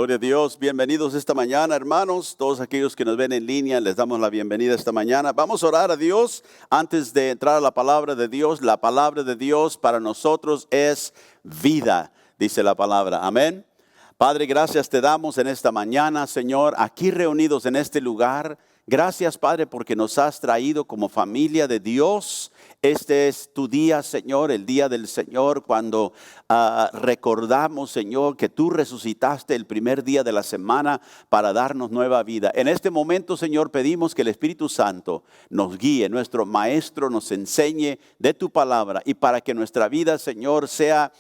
Gloria a Dios, bienvenidos esta mañana, hermanos. Todos aquellos que nos ven en línea, les damos la bienvenida esta mañana. Vamos a orar a Dios antes de entrar a la palabra de Dios. La palabra de Dios para nosotros es vida, dice la palabra. Amén. Padre, gracias te damos en esta mañana, Señor, aquí reunidos en este lugar. Gracias, Padre, porque nos has traído como familia de Dios. Este es tu día, Señor, el día del Señor, cuando recordamos, Señor, que tú resucitaste el primer día de la semana para darnos nueva vida. En este momento, Señor, pedimos que el Espíritu Santo nos guíe, nuestro Maestro nos enseñe de tu palabra y para que nuestra vida, Señor, sea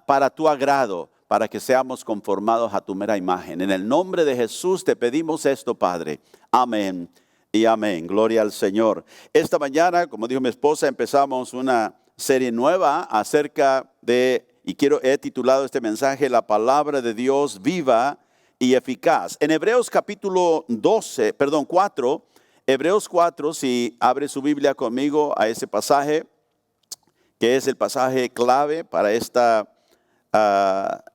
para tu agrado, para que seamos conformados a tu mera imagen. En el nombre de Jesús te pedimos esto, Padre. Amén y amén. Gloria al Señor. Esta mañana, como dijo mi esposa, empezamos una serie nueva acerca de, he titulado este mensaje, la palabra de Dios viva y eficaz. En Hebreos capítulo 4, Hebreos 4, si abre su Biblia conmigo a ese pasaje, que es el pasaje clave para esta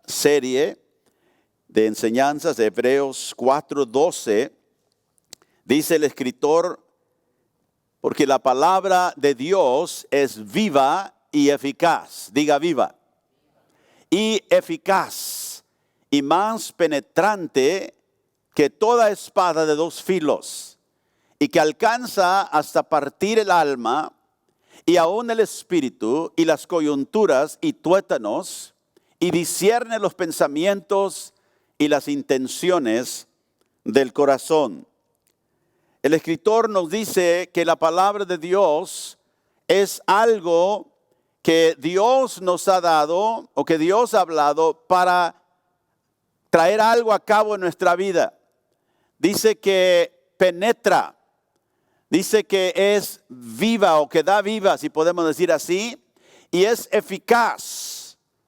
serie de enseñanzas de Hebreos 4:12, dice el escritor, porque la palabra de Dios es viva y eficaz. Diga viva. Y eficaz y más penetrante que toda espada de dos filos y que alcanza hasta partir el alma y aún el espíritu y las coyunturas y tuétanos y discierne los pensamientos y las intenciones del corazón. El escritor nos dice que la palabra de Dios es algo que Dios nos ha dado o que Dios ha hablado para traer algo a cabo en nuestra vida. Dice que penetra, dice que es viva o que da vida, si podemos decir así, y es eficaz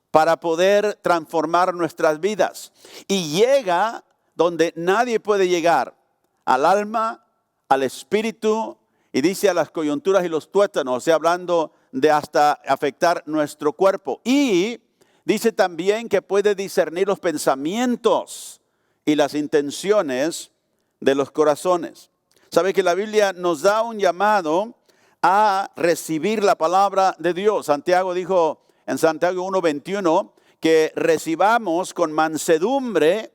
para poder transformar nuestras vidas. Y llega donde nadie puede llegar, al alma, al espíritu, y dice a las coyunturas y los tuétanos, o sea, hablando de hasta afectar nuestro cuerpo. Y dice también que puede discernir los pensamientos y las intenciones de los corazones. ¿Sabe que la Biblia nos da un llamado a recibir la palabra de Dios? Santiago dijo en Santiago 1:21 que recibamos con mansedumbre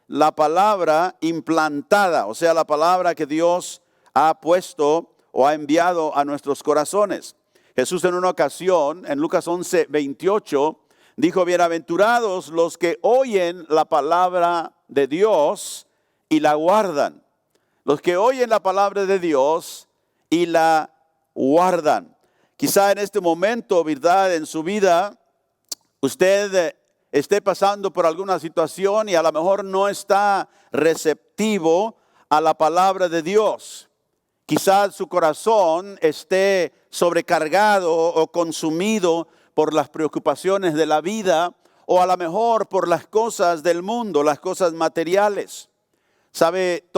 la palabra implantada, o sea, la palabra que Dios ha puesto o ha enviado a nuestros corazones. Jesús en una ocasión, en Lucas 11:28, dijo, bienaventurados los que oyen la palabra de Dios y la guardan. Los que oyen la palabra de Dios y la guardan. Quizá en este momento, ¿verdad? En su vida, usted esté pasando por alguna situación y a lo mejor no está receptivo a la palabra de Dios. Quizás su corazón esté sobrecargado o consumido por las preocupaciones de la vida o a lo mejor por las cosas del mundo, las cosas materiales. Sabe,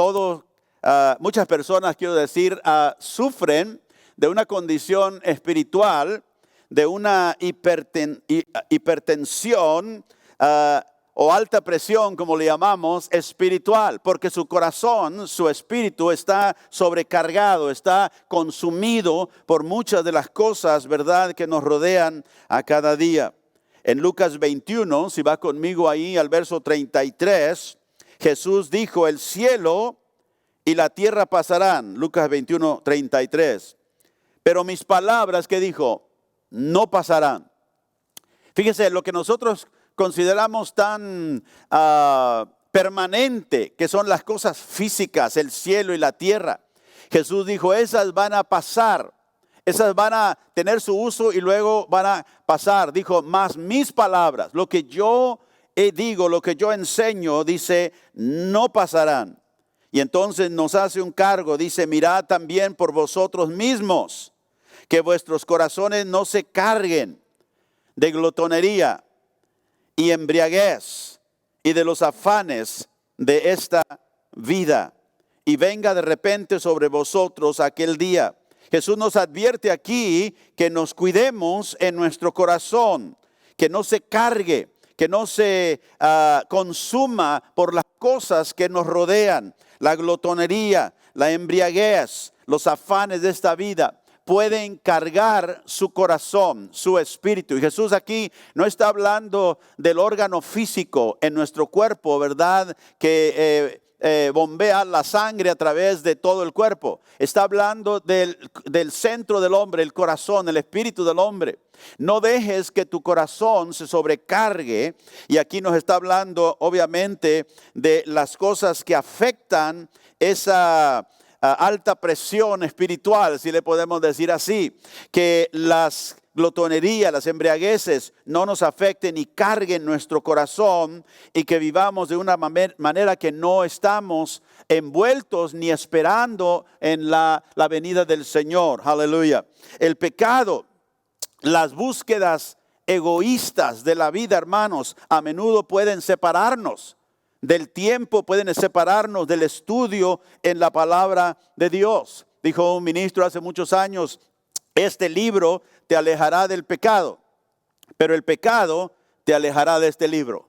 muchas personas, quiero decir, sufren de una condición espiritual, de una hipertensión o alta presión, como le llamamos, espiritual, porque su corazón, su espíritu está sobrecargado, está consumido por muchas de las cosas, ¿verdad?, que nos rodean a cada día. En Lucas 21, si va conmigo ahí al verso 33, Jesús dijo, el cielo y la tierra pasarán. Lucas 21, 33. Pero mis palabras, ¿qué dijo? No pasarán. Fíjese, lo que nosotros consideramos tan permanente, que son las cosas físicas, el cielo y la tierra. Jesús dijo, esas van a pasar, esas van a tener su uso y luego van a pasar. Dijo, más mis palabras, lo que yo digo, lo que yo enseño, dice, no pasarán. Y entonces nos hace un cargo, dice, mirad también por vosotros mismos, que vuestros corazones no se carguen de glotonería y embriaguez y de los afanes de esta vida. Y venga de repente sobre vosotros aquel día. Jesús nos advierte aquí que nos cuidemos en nuestro corazón, que no se cargue, consuma por las cosas que nos rodean. La glotonería, la embriaguez, los afanes de esta vida pueden cargar su corazón, su espíritu. Y Jesús aquí no está hablando del órgano físico en nuestro cuerpo, ¿verdad? Que bombea la sangre a través de todo el cuerpo. Está hablando del centro del hombre, el corazón, el espíritu del hombre. No dejes que tu corazón se sobrecargue. Y aquí nos está hablando obviamente de las cosas que afectan esa alta presión espiritual, si le podemos decir así, que las glotonerías, las embriagueces no nos afecten y carguen nuestro corazón, y que vivamos de una manera que no estamos envueltos ni esperando en la venida del Señor. Aleluya. El pecado, las búsquedas egoístas de la vida, hermanos, a menudo pueden separarnos del tiempo, pueden separarnos del estudio en la palabra de Dios. Dijo un ministro hace muchos años: este libro te alejará del pecado, pero el pecado te alejará de este libro,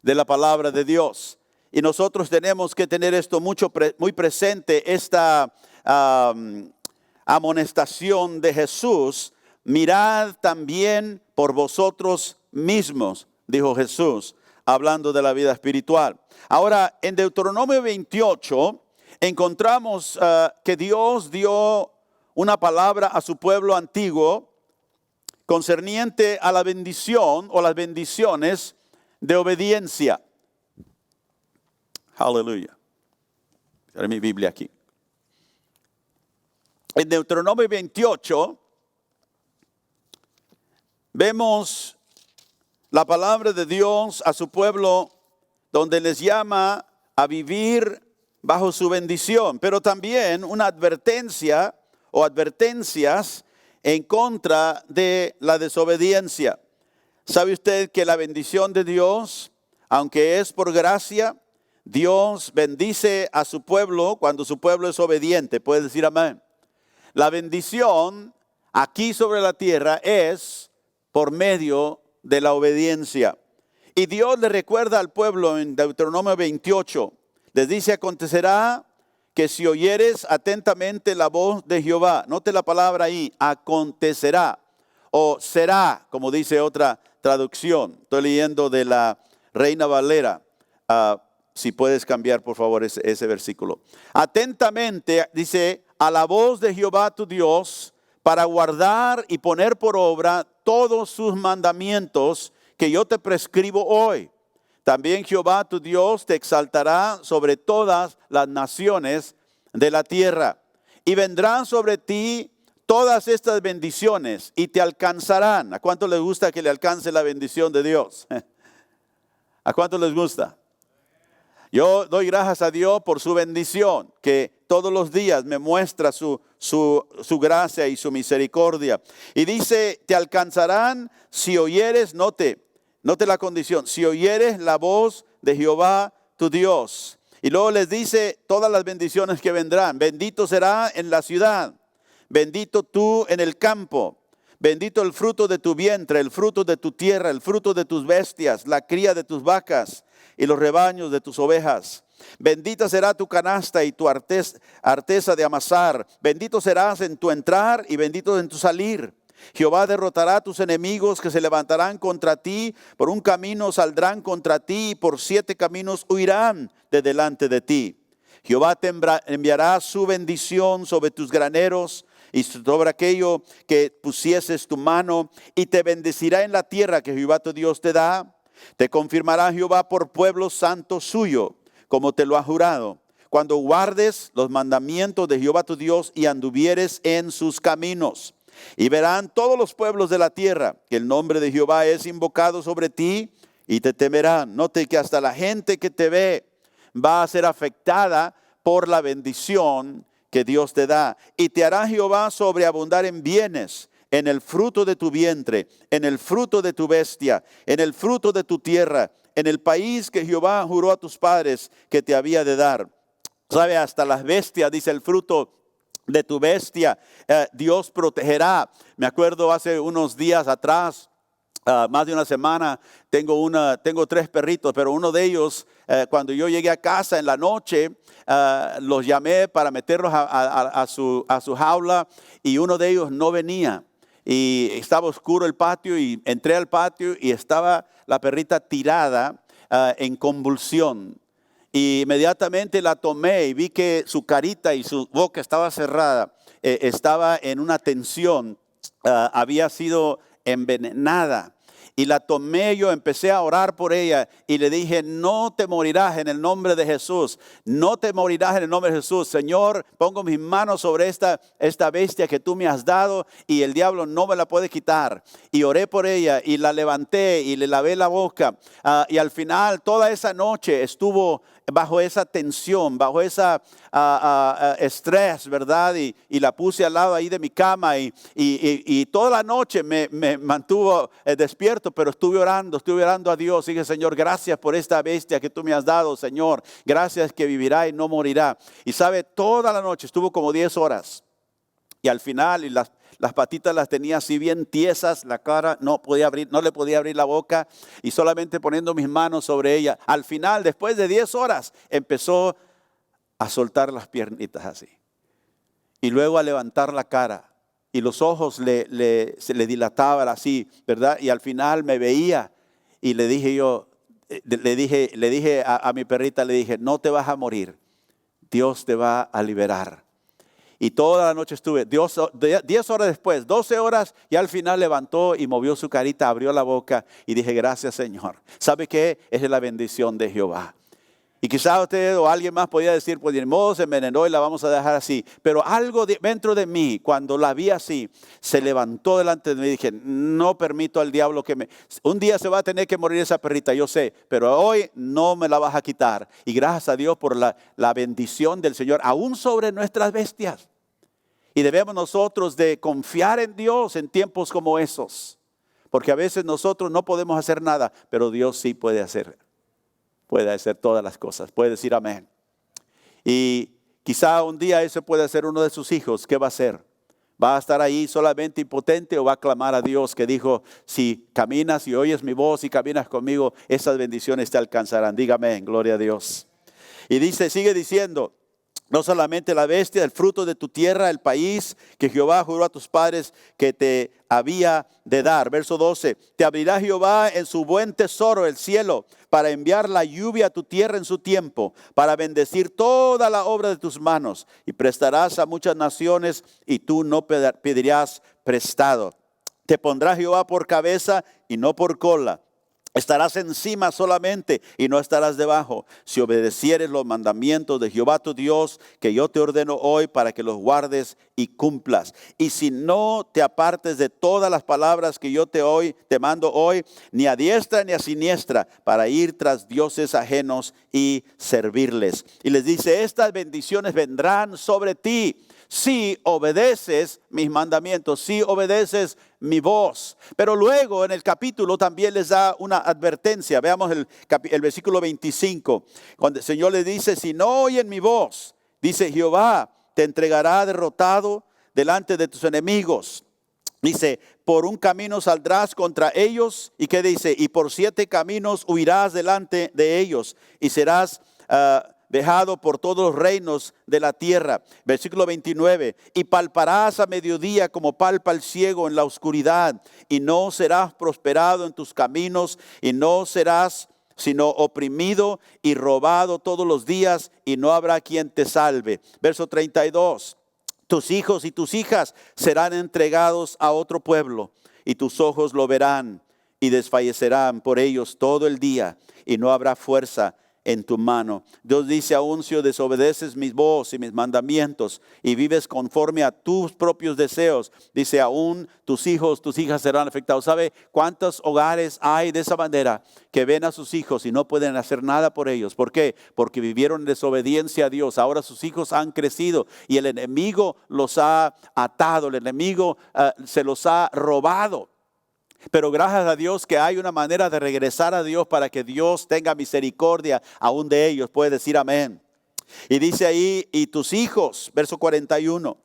de la palabra de Dios. Y nosotros tenemos que tener esto muy presente, esta amonestación de Jesús. Mirad también por vosotros mismos, dijo Jesús, hablando de la vida espiritual. Ahora, en Deuteronomio 28 encontramos que Dios dio una palabra a su pueblo antiguo concerniente a la bendición o las bendiciones de obediencia. Aleluya. Era mi Biblia aquí. En Deuteronomio 28 vemos la palabra de Dios a su pueblo, donde les llama a vivir bajo su bendición, pero también una advertencia o advertencias en contra de la desobediencia. ¿Sabe usted que la bendición de Dios, aunque es por gracia, Dios bendice a su pueblo cuando su pueblo es obediente? Puede decir amén. La bendición aquí sobre la tierra es por medio de la obediencia. Y Dios le recuerda al pueblo en Deuteronomio 28, les dice: acontecerá que si oyeres atentamente la voz de Jehová, note la palabra ahí, acontecerá, o será, como dice otra traducción. Estoy leyendo de la Reina Valera. Si puedes cambiar, por favor, ese versículo. Atentamente, dice, a la voz de Jehová tu Dios, para guardar y poner por obra todos sus mandamientos que yo te prescribo hoy. También Jehová tu Dios te exaltará sobre todas las naciones de la tierra. Y vendrán sobre ti todas estas bendiciones y te alcanzarán. ¿A cuánto les gusta que le alcance la bendición de Dios? ¿A cuánto les gusta? Yo doy gracias a Dios por su bendición, que todos los días me muestra su gracia y su misericordia. Y dice, te alcanzarán si oyeres, note la condición, si oyeres la voz de Jehová tu Dios. Y luego les dice todas las bendiciones que vendrán. Bendito será en la ciudad, bendito tú en el campo, bendito el fruto de tu vientre, el fruto de tu tierra, el fruto de tus bestias, la cría de tus vacas y los rebaños de tus ovejas. Bendita será tu canasta y tu arteza de amasar. Bendito serás en tu entrar y bendito en tu salir. Jehová derrotará a tus enemigos que se levantarán contra ti. Por un camino saldrán contra ti y por 7 caminos huirán de delante de ti. Jehová te enviará su bendición sobre tus graneros y sobre aquello que pusieses tu mano, y te bendecirá en la tierra que Jehová tu Dios te da. Te confirmará Jehová por pueblo santo suyo, como te lo ha jurado, cuando guardes los mandamientos de Jehová tu Dios y anduvieres en sus caminos. Y verán todos los pueblos de la tierra que el nombre de Jehová es invocado sobre ti y te temerán. Note que hasta la gente que te ve va a ser afectada por la bendición que Dios te da. Y te hará Jehová sobreabundar en bienes, en el fruto de tu vientre, en el fruto de tu bestia, en el fruto de tu tierra, en el país que Jehová juró a tus padres que te había de dar. ¿Sabe? Hasta las bestias, dice, el fruto de tu bestia, Dios protegerá. Me acuerdo hace unos días atrás, más de una semana, tengo 3 perritos, pero uno de ellos, cuando yo llegué a casa en la noche, los llamé para meterlos a su jaula y uno de ellos no venía. Y estaba oscuro el patio y entré al patio y estaba la perrita tirada en convulsión. Y inmediatamente la tomé y vi que su carita y su boca estaba cerrada, estaba en una tensión, había sido envenenada. Y la tomé yo, empecé a orar por ella y le dije, no te morirás en el nombre de Jesús. No te morirás en el nombre de Jesús. Señor, pongo mis manos sobre esta bestia que tú me has dado y el diablo no me la puede quitar. Y oré por ella y la levanté y le lavé la boca. Y al final, toda esa noche estuvo bajo esa tensión, bajo esa estrés, ¿verdad? Y la puse al lado ahí de mi cama y toda la noche me mantuvo despierto, pero estuve orando a Dios. Y dije, Señor, gracias por esta bestia que tú me has dado, Señor. Gracias que vivirá y no morirá. Y sabe, toda la noche estuvo como 10 horas. Y al final, y las patitas las tenía así bien tiesas, la cara no le podía abrir la boca y solamente poniendo mis manos sobre ella. Al final, después de 10 horas, empezó a soltar las piernitas así. Y luego a levantar la cara y los ojos se le dilataban así, ¿verdad? Y al final me veía y le dije a mi perrita, le dije, no te vas a morir, Dios te va a liberar. Y toda la noche estuve, 10 horas después, 12 horas, y al final levantó y movió su carita, abrió la boca y dije, gracias Señor. ¿Sabe qué? Es la bendición de Jehová. Y quizá usted o alguien más podía decir, pues de modo se envenenó y la vamos a dejar así. Pero algo dentro de mí, cuando la vi así, se levantó delante de mí y dije, no permito al diablo un día se va a tener que morir esa perrita, yo sé, pero hoy no me la vas a quitar. Y gracias a Dios por la bendición del Señor, aún sobre nuestras bestias. Y debemos nosotros de confiar en Dios en tiempos como esos. Porque a veces nosotros no podemos hacer nada, pero Dios sí puede hacer. Puede hacer todas las cosas. Puede decir amén. Y quizá un día ese puede ser uno de sus hijos. ¿Qué va a hacer? ¿Va a estar ahí solamente impotente o va a clamar a Dios que dijo, si caminas y oyes mi voz y caminas conmigo, esas bendiciones te alcanzarán? Dígame, gloria a Dios. Y sigue diciendo, no solamente la bestia, el fruto de tu tierra, el país que Jehová juró a tus padres que te había de dar. Verso 12, te abrirá Jehová en su buen tesoro el cielo para enviar la lluvia a tu tierra en su tiempo, para bendecir toda la obra de tus manos. Y prestarás a muchas naciones y tú no pedirás prestado. Te pondrá Jehová por cabeza y no por cola. Estarás encima solamente y no estarás debajo, si obedecieres los mandamientos de Jehová tu Dios, que yo te ordeno hoy para que los guardes y cumplas. Y si no te apartes de todas las palabras que yo te mando hoy, ni a diestra ni a siniestra, para ir tras dioses ajenos y servirles. Y les dice, estas bendiciones vendrán sobre ti si obedeces mis mandamientos, si obedeces mi voz. Pero luego en el capítulo también les da una advertencia. Veamos el versículo 25, cuando el Señor les dice, si no oyen mi voz, dice Jehová, te entregará derrotado delante de tus enemigos. Dice, por un camino saldrás contra ellos. ¿Y qué dice? Y por 7 caminos huirás delante de ellos y serás dejado por todos los reinos de la tierra. Versículo 29, y palparás a mediodía como palpa el ciego en la oscuridad, y no serás prosperado en tus caminos, y no serás sino oprimido y robado todos los días, y no habrá quien te salve. Verso 32, tus hijos y tus hijas serán entregados a otro pueblo, y tus ojos lo verán, y desfallecerán por ellos todo el día, y no habrá fuerza en tu mano. Dios dice aún si desobedeces mis voz y mis mandamientos y vives conforme a tus propios deseos, dice aún tus hijos, tus hijas serán afectados. ¿Sabe cuántos hogares hay de esa manera que ven a sus hijos y no pueden hacer nada por ellos? ¿Por qué? Porque vivieron en desobediencia a Dios. Ahora sus hijos han crecido y el enemigo los ha atado, el enemigo se los ha robado. Pero gracias a Dios que hay una manera de regresar a Dios para que Dios tenga misericordia aún de ellos. Puede decir amén. Y dice ahí, y tus hijos, verso 41,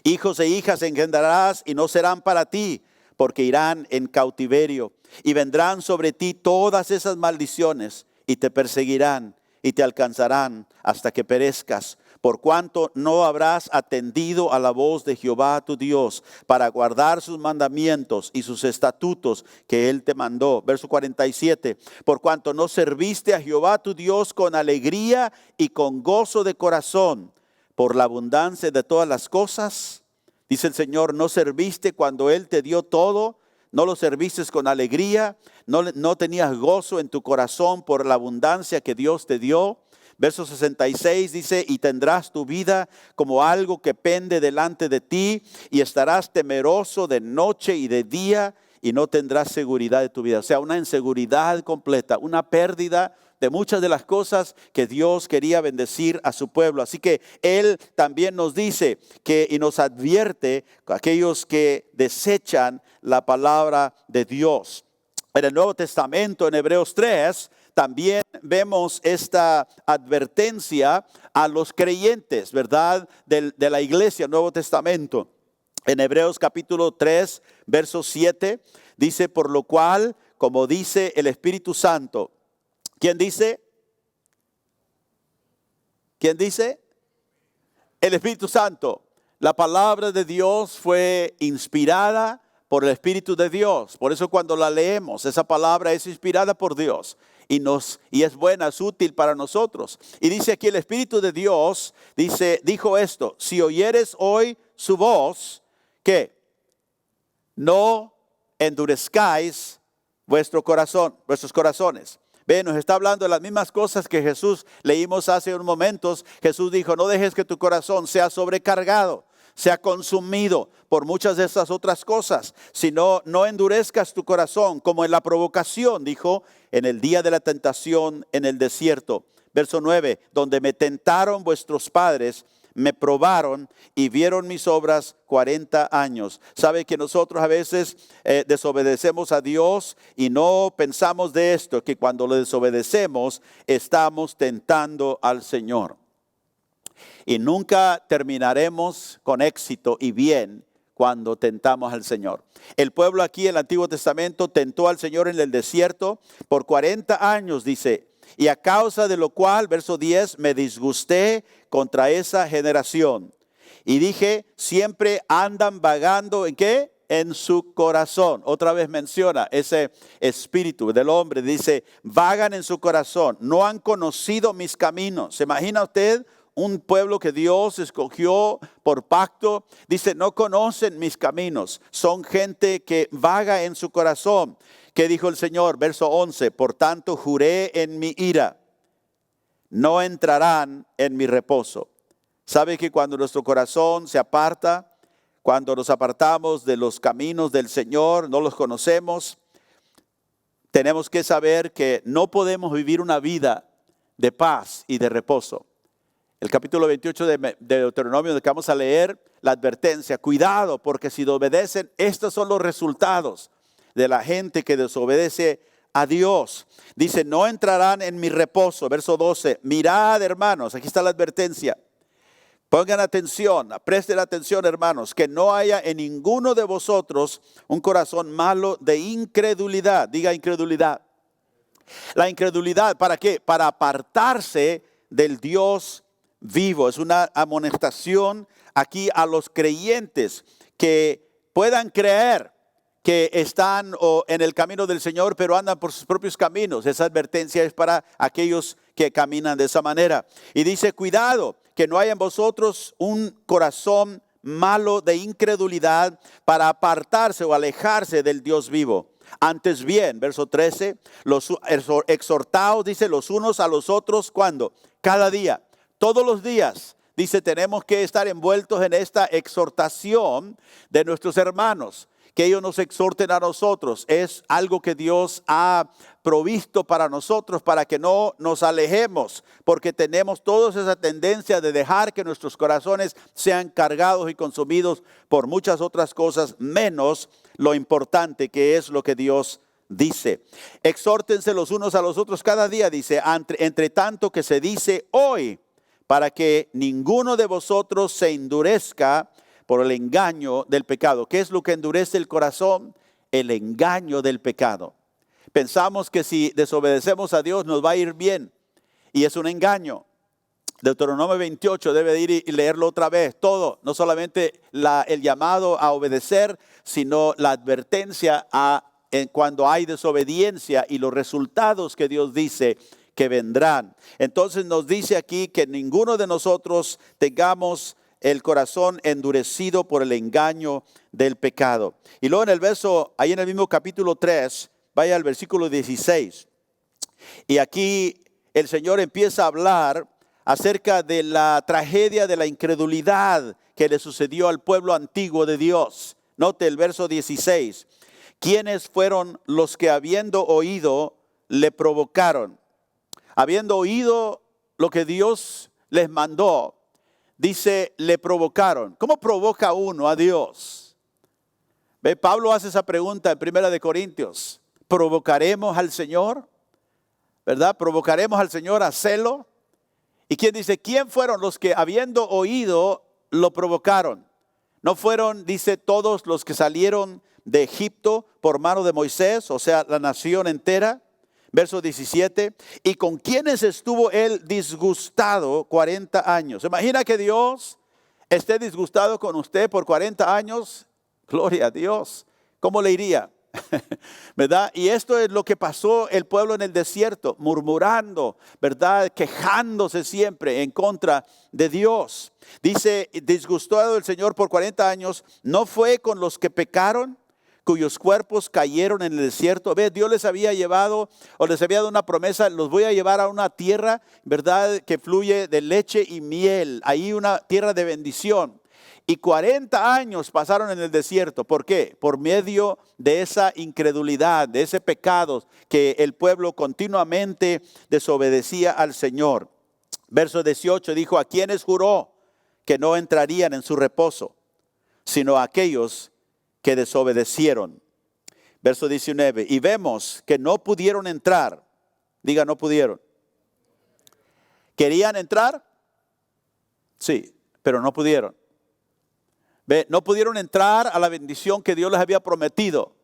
hijos e hijas engendrarás y no serán para ti, porque irán en cautiverio. Y vendrán sobre ti todas esas maldiciones y te perseguirán y te alcanzarán hasta que perezcas, por cuanto no habrás atendido a la voz de Jehová tu Dios para guardar sus mandamientos y sus estatutos que Él te mandó. Verso 47, por cuanto no serviste a Jehová tu Dios con alegría y con gozo de corazón, por la abundancia de todas las cosas. Dice el Señor, no serviste cuando Él te dio todo, no lo serviste con alegría, no tenías gozo en tu corazón por la abundancia que Dios te dio. Verso 66 dice, y tendrás tu vida como algo que pende delante de ti, y estarás temeroso de noche y de día, y no tendrás seguridad de tu vida. O sea, una inseguridad completa, una pérdida de muchas de las cosas que Dios quería bendecir a su pueblo. Así que Él también nos dice que y nos advierte a aquellos que desechan la palabra de Dios. En el Nuevo Testamento, en Hebreos 3, también vemos esta advertencia a los creyentes, ¿verdad? De la iglesia, Nuevo Testamento. En Hebreos capítulo 3, verso 7, dice, por lo cual, como dice el Espíritu Santo. ¿Quién dice? ¿Quién dice? El Espíritu Santo. La palabra de Dios fue inspirada por el Espíritu de Dios. Por eso cuando la leemos, esa palabra es inspirada por Dios. Y es buena, es útil para nosotros. Y dice aquí el Espíritu de Dios, dijo esto, si oyeres hoy su voz, ¿qué? No endurezcáis vuestros corazones. Ve, nos está hablando de las mismas cosas que Jesús leímos hace unos momentos. Jesús dijo, no dejes que tu corazón sea sobrecargado, sea consumido por muchas de estas otras cosas, sino no endurezcas tu corazón como en la provocación, dijo, en el día de la tentación en el desierto. Verso 9, donde me tentaron vuestros padres, me probaron y vieron mis obras 40 años. Sabe que nosotros a veces desobedecemos a Dios y no pensamos de esto, que cuando le desobedecemos estamos tentando al Señor. Y nunca terminaremos con éxito y bien cuando tentamos al Señor. El pueblo aquí en el Antiguo Testamento tentó al Señor en el desierto por 40 años, dice. Y a causa de lo cual, verso 10, me disgusté contra esa generación. Y dije, siempre andan vagando, ¿en qué? En su corazón. Otra vez menciona ese espíritu del hombre. Dice, vagan en su corazón. No han conocido mis caminos. ¿Se imagina usted? Un pueblo que Dios escogió por pacto, dice, no conocen mis caminos, son gente que vaga en su corazón. ¿Qué dijo el Señor? Verso 11, por tanto juré en mi ira, no entrarán en mi reposo. ¿Sabe que cuando nuestro corazón se aparta, cuando nos apartamos de los caminos del Señor, no los conocemos, tenemos que saber que no podemos vivir una vida de paz y de reposo? El capítulo 28 de Deuteronomio, que vamos a leer, la advertencia, cuidado, porque si obedecen, estos son los resultados de la gente que desobedece a Dios. Dice, no entrarán en mi reposo. Verso 12, mirad hermanos, aquí está la advertencia. Pongan atención, presten atención hermanos, que no haya en ninguno de vosotros un corazón malo de incredulidad. Diga incredulidad. La incredulidad, ¿para qué? Para apartarse del Dios vivo. Es una amonestación aquí a los creyentes que puedan creer que están en el camino del Señor, pero andan por sus propios caminos. Esa advertencia es para aquellos que caminan de esa manera. Y dice, cuidado, que no haya en vosotros un corazón malo de incredulidad para apartarse o alejarse del Dios vivo. Antes bien, verso 13, exhortaos, dice, los unos a los otros, ¿cuándo? Cada día. Todos los días, dice, tenemos que estar envueltos en esta exhortación de nuestros hermanos, que ellos nos exhorten a nosotros. Es algo que Dios ha provisto para nosotros, para que no nos alejemos, porque tenemos toda esa tendencia de dejar que nuestros corazones sean cargados y consumidos por muchas otras cosas, menos lo importante que es lo que Dios dice. Exhórtense los unos a los otros cada día, dice, entre tanto que se dice hoy, para que ninguno de vosotros se endurezca por el engaño del pecado. ¿Qué es lo que endurece el corazón? el engaño del pecado. Pensamos que si desobedecemos a Dios nos va a ir bien, y es un engaño. Deuteronomio 28 debe ir y leerlo otra vez, todo, no solamente el llamado a obedecer, sino la advertencia cuando hay desobediencia y los resultados que Dios dice que vendrán. Entonces nos dice aquí que ninguno de nosotros tengamos el corazón endurecido por el engaño del pecado. Y luego en el verso, ahí en el mismo capítulo 3, vaya al versículo 16. Y aquí el Señor empieza a hablar acerca de la tragedia de la incredulidad que le sucedió al pueblo antiguo de Dios. Note el verso 16. ¿Quiénes fueron los que habiendo oído le provocaron? Habiendo oído lo que Dios les mandó, dice, le provocaron. ¿Cómo provoca uno a Dios? ¿Ve? Pablo hace esa pregunta en 1 Corintios. ¿Provocaremos al Señor? ¿Verdad? ¿Provocaremos al Señor a celo? ¿Y quién dice? ¿Quién fueron los que habiendo oído lo provocaron? No fueron, dice, todos los que salieron de Egipto por mano de Moisés, o sea, la nación entera. Verso 17, y con quienes estuvo él disgustado 40 años. Imagina que Dios esté disgustado con usted por 40 años. Gloria a Dios. ¿Cómo le iría? ¿Verdad? Y esto es lo que pasó el pueblo en el desierto, murmurando, ¿verdad? Quejándose siempre en contra de Dios. Dice, disgustado el Señor por 40 años, ¿no fue con los que pecaron, cuyos cuerpos cayeron en el desierto? Ve, Dios les había llevado, o les había dado una promesa, los voy a llevar a una tierra, ¿verdad?, que fluye de leche y miel, ahí una tierra de bendición. Y 40 años pasaron en el desierto. ¿Por qué? Por medio de esa incredulidad, de ese pecado que el pueblo continuamente desobedecía al Señor. Verso 18 dijo, ¿a quiénes juró que no entrarían en su reposo, sino a aquellos que desobedecieron? Verso 19, y vemos que no pudieron entrar. Diga, no pudieron. ¿Querían entrar? Sí, pero no pudieron. ¿Ve? No pudieron entrar a la bendición que Dios les había prometido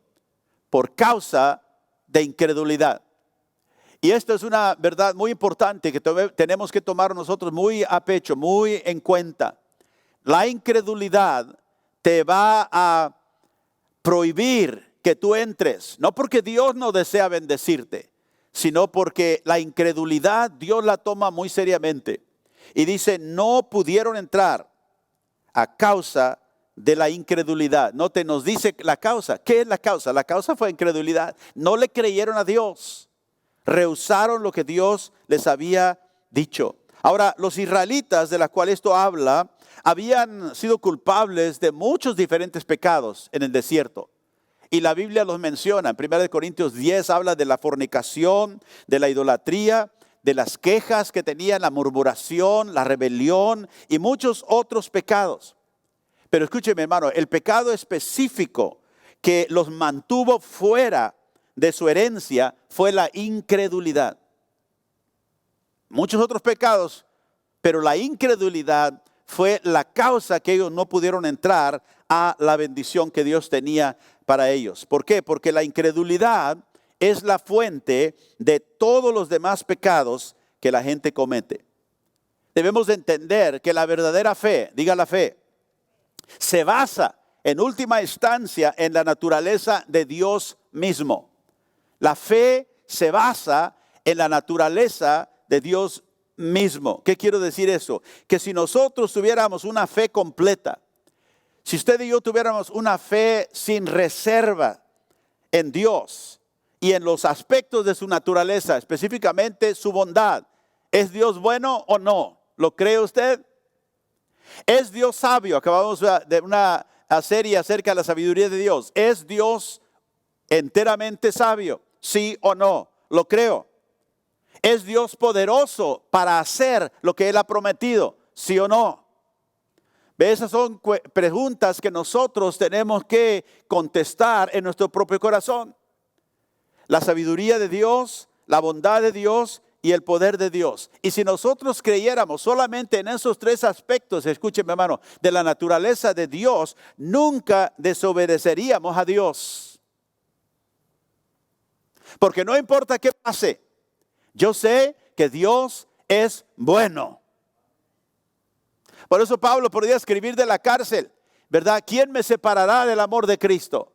por causa de incredulidad. Y esto es una verdad muy importante que tenemos que tomar nosotros muy a pecho, muy en cuenta. La incredulidad te va a prohibir que tú entres, no porque Dios no desea bendecirte, sino porque la incredulidad Dios la toma muy seriamente. Y dice, no pudieron entrar a causa de la incredulidad. Note, nos dice la causa. ¿Qué es la causa? La causa fue incredulidad. No le creyeron a Dios. Rehusaron lo que Dios les había dicho. Ahora, los israelitas de los cuales esto habla, habían sido culpables de muchos diferentes pecados en el desierto. Y la Biblia los menciona. En 1 Corintios 10 habla de la fornicación, de la idolatría, de las quejas que tenían, la murmuración, la rebelión y muchos otros pecados. Pero escúcheme, hermano, el pecado específico que los mantuvo fuera de su herencia fue la incredulidad. Muchos otros pecados, pero la incredulidad fue la causa que ellos no pudieron entrar a la bendición que Dios tenía para ellos. ¿Por qué? Porque la incredulidad es la fuente de todos los demás pecados que la gente comete. Debemos de entender que la verdadera fe, diga la fe, se basa en última instancia en la naturaleza de Dios mismo. La fe se basa en la naturaleza de Dios mismo. ¿Qué quiero decir eso? Que si nosotros tuviéramos una fe completa, si usted y yo tuviéramos una fe sin reserva en Dios y en los aspectos de su naturaleza, específicamente su bondad, ¿es Dios bueno o no? ¿Lo cree usted? ¿Es Dios sabio? Acabamos de una serie acerca de la sabiduría de Dios. ¿Es Dios enteramente sabio? ¿Sí o no? Lo creo. ¿Es Dios poderoso para hacer lo que Él ha prometido? ¿Sí o no? Esas son preguntas que nosotros tenemos que contestar en nuestro propio corazón. La sabiduría de Dios, la bondad de Dios y el poder de Dios. Y si nosotros creyéramos solamente en esos tres aspectos, escúcheme, hermano, de la naturaleza de Dios, nunca desobedeceríamos a Dios. Porque no importa qué pase, yo sé que Dios es bueno. Por eso Pablo podría escribir de la cárcel, ¿verdad? ¿Quién me separará del amor de Cristo?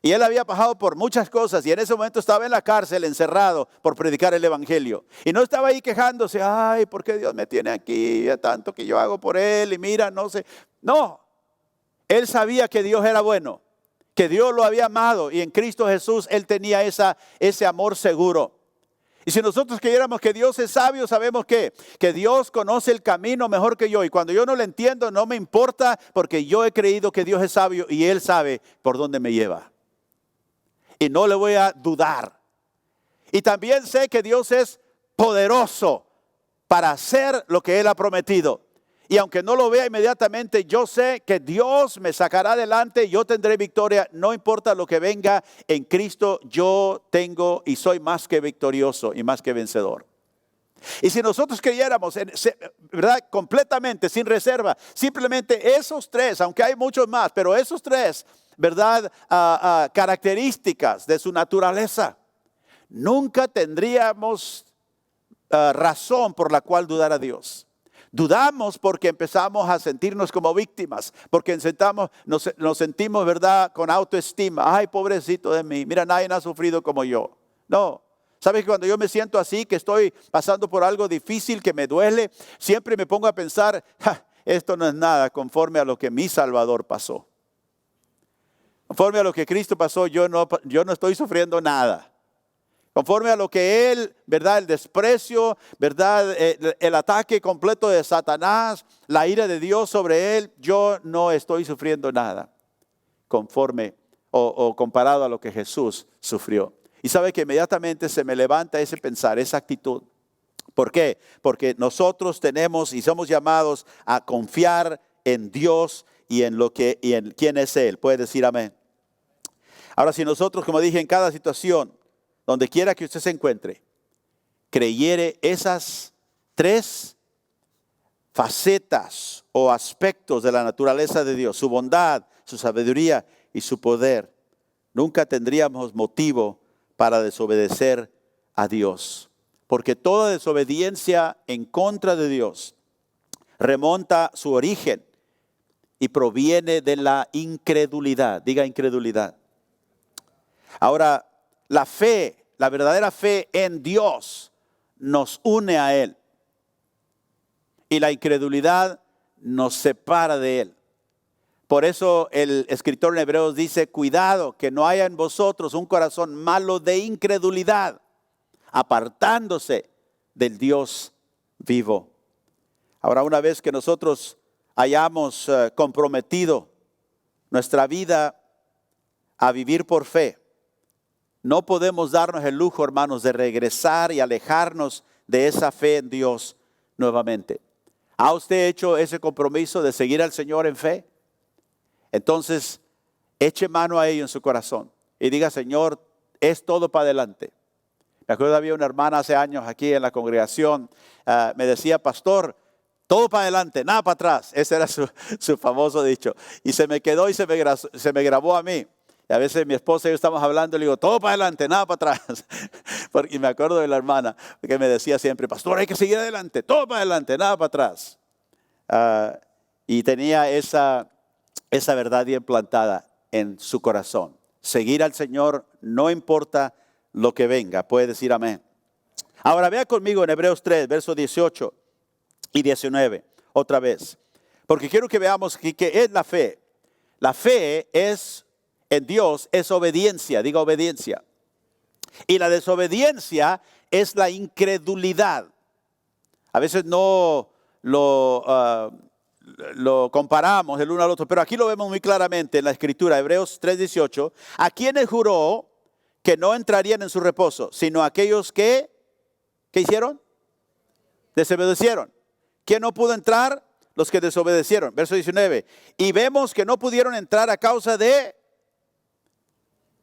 Y él había pasado por muchas cosas y en ese momento estaba en la cárcel encerrado por predicar el evangelio. Y no estaba ahí quejándose, ay, ¿por qué Dios me tiene aquí? Tanto que yo hago por él y mira, no sé. No, él sabía que Dios era bueno, que Dios lo había amado y en Cristo Jesús él tenía ese amor seguro. Y si nosotros creyéramos que Dios es sabio, sabemos que Dios conoce el camino mejor que yo. Y cuando yo no lo entiendo, no me importa porque yo he creído que Dios es sabio y Él sabe por dónde me lleva. Y no le voy a dudar. Y también sé que Dios es poderoso para hacer lo que Él ha prometido. Y aunque no lo vea inmediatamente, yo sé que Dios me sacará adelante, yo tendré victoria, no importa lo que venga, en Cristo yo tengo y soy más que victorioso y más que vencedor. Y si nosotros creyéramos, ¿verdad? Completamente, sin reserva, simplemente esos tres, aunque hay muchos más, pero esos tres, ¿verdad? Características de su naturaleza, nunca tendríamos razón por la cual dudar a Dios. Dudamos porque empezamos a sentirnos como víctimas, porque nos sentimos, ¿verdad?, con autoestima. Ay, pobrecito de mí, mira, nadie ha sufrido como yo. No, ¿sabes que cuando yo me siento así, que estoy pasando por algo difícil, que me duele, siempre me pongo a pensar, esto no es nada conforme a lo que mi Salvador pasó. Conforme a lo que Cristo pasó, yo no estoy sufriendo nada. Conforme a lo que Él, ¿verdad? El desprecio, ¿verdad? El ataque completo de Satanás, la ira de Dios sobre Él, yo no estoy sufriendo nada. Conforme o comparado a lo que Jesús sufrió. Y sabe que inmediatamente se me levanta ese pensar, esa actitud. ¿Por qué? Porque nosotros tenemos y somos llamados a confiar en Dios y en quién es Él. Puede decir amén. Ahora, si nosotros, como dije, en cada situación, donde quiera que usted se encuentre, creyere esas tres facetas o aspectos de la naturaleza de Dios, su bondad, su sabiduría y su poder, nunca tendríamos motivo para desobedecer a Dios. Porque toda desobediencia en contra de Dios remonta su origen y proviene de la incredulidad. Diga incredulidad. Ahora, la fe, la verdadera fe en Dios nos une a Él. Y la incredulidad nos separa de Él. Por eso el escritor en Hebreos dice, cuidado que no haya en vosotros un corazón malo de incredulidad, apartándose del Dios vivo. Ahora, una vez que nosotros hayamos comprometido nuestra vida a vivir por fe, no podemos darnos el lujo, hermanos, de regresar y alejarnos de esa fe en Dios nuevamente. ¿Ha usted hecho ese compromiso de seguir al Señor en fe? Entonces, eche mano a ello en su corazón y diga, Señor, es todo para adelante. Me acuerdo, había una hermana hace años aquí en la congregación, me decía, pastor, todo para adelante, nada para atrás. Ese era su famoso dicho. Y se me quedó y se me grabó a mí. Y a veces mi esposa y yo estamos hablando y le digo, todo para adelante, nada para atrás. Y me acuerdo de la hermana que me decía siempre, pastor, hay que seguir adelante, todo para adelante, nada para atrás. Y tenía esa verdad bien plantada en su corazón. Seguir al Señor no importa lo que venga. Puede decir amén. Ahora vea conmigo en Hebreos 3, versos 18 y 19, otra vez. Porque quiero que veamos qué es la fe. La fe es... en Dios es obediencia, diga obediencia. Y la desobediencia es la incredulidad. A veces no lo comparamos el uno al otro, pero aquí lo vemos muy claramente en la Escritura, Hebreos 3:18. A quienes juró que no entrarían en su reposo, sino aquellos que, ¿qué hicieron? Desobedecieron. ¿Quién no pudo entrar? Los que desobedecieron. Verso 19. Y vemos que no pudieron entrar a causa de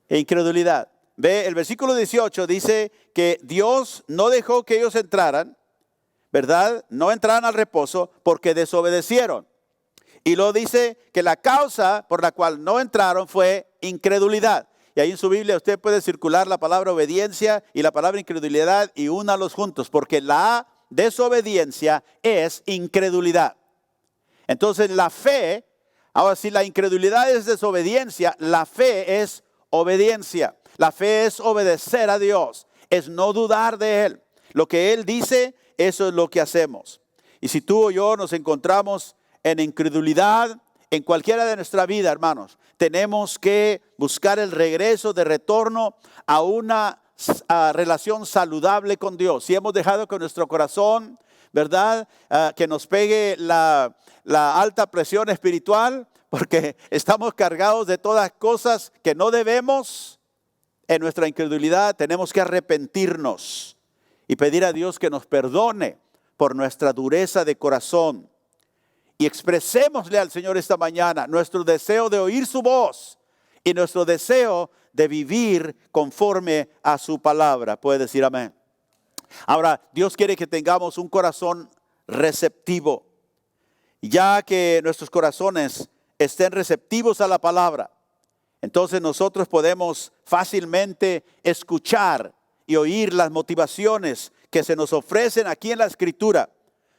incredulidad. Ve, el versículo 18 dice que Dios no dejó que ellos entraran, ¿verdad? No entraran al reposo porque desobedecieron. Y luego dice que la causa por la cual no entraron fue incredulidad. y ahí en su Biblia usted puede circular la palabra obediencia y la palabra incredulidad y únalos juntos, porque la desobediencia es incredulidad. Entonces la fe, ahora si la incredulidad es desobediencia, la fe es obediencia. La fe es obedecer a Dios, es no dudar de Él. Lo que Él dice, eso es lo que hacemos. Y si tú o yo nos encontramos en incredulidad en cualquiera de nuestra vida, hermanos, tenemos que buscar el regreso de retorno a una relación saludable con Dios. Si hemos dejado que nuestro corazón, ¿verdad? Que nos pegue la alta presión espiritual, porque estamos cargados de todas cosas que no debemos. En nuestra incredulidad tenemos que arrepentirnos y pedir a Dios que nos perdone por nuestra dureza de corazón. Y expresémosle al Señor esta mañana nuestro deseo de oír su voz y nuestro deseo de vivir conforme a su palabra. Puede decir amén. Ahora, Dios quiere que tengamos un corazón receptivo, ya que nuestros corazones estén receptivos a la palabra. Entonces nosotros podemos fácilmente escuchar y oír las motivaciones que se nos ofrecen aquí en la Escritura.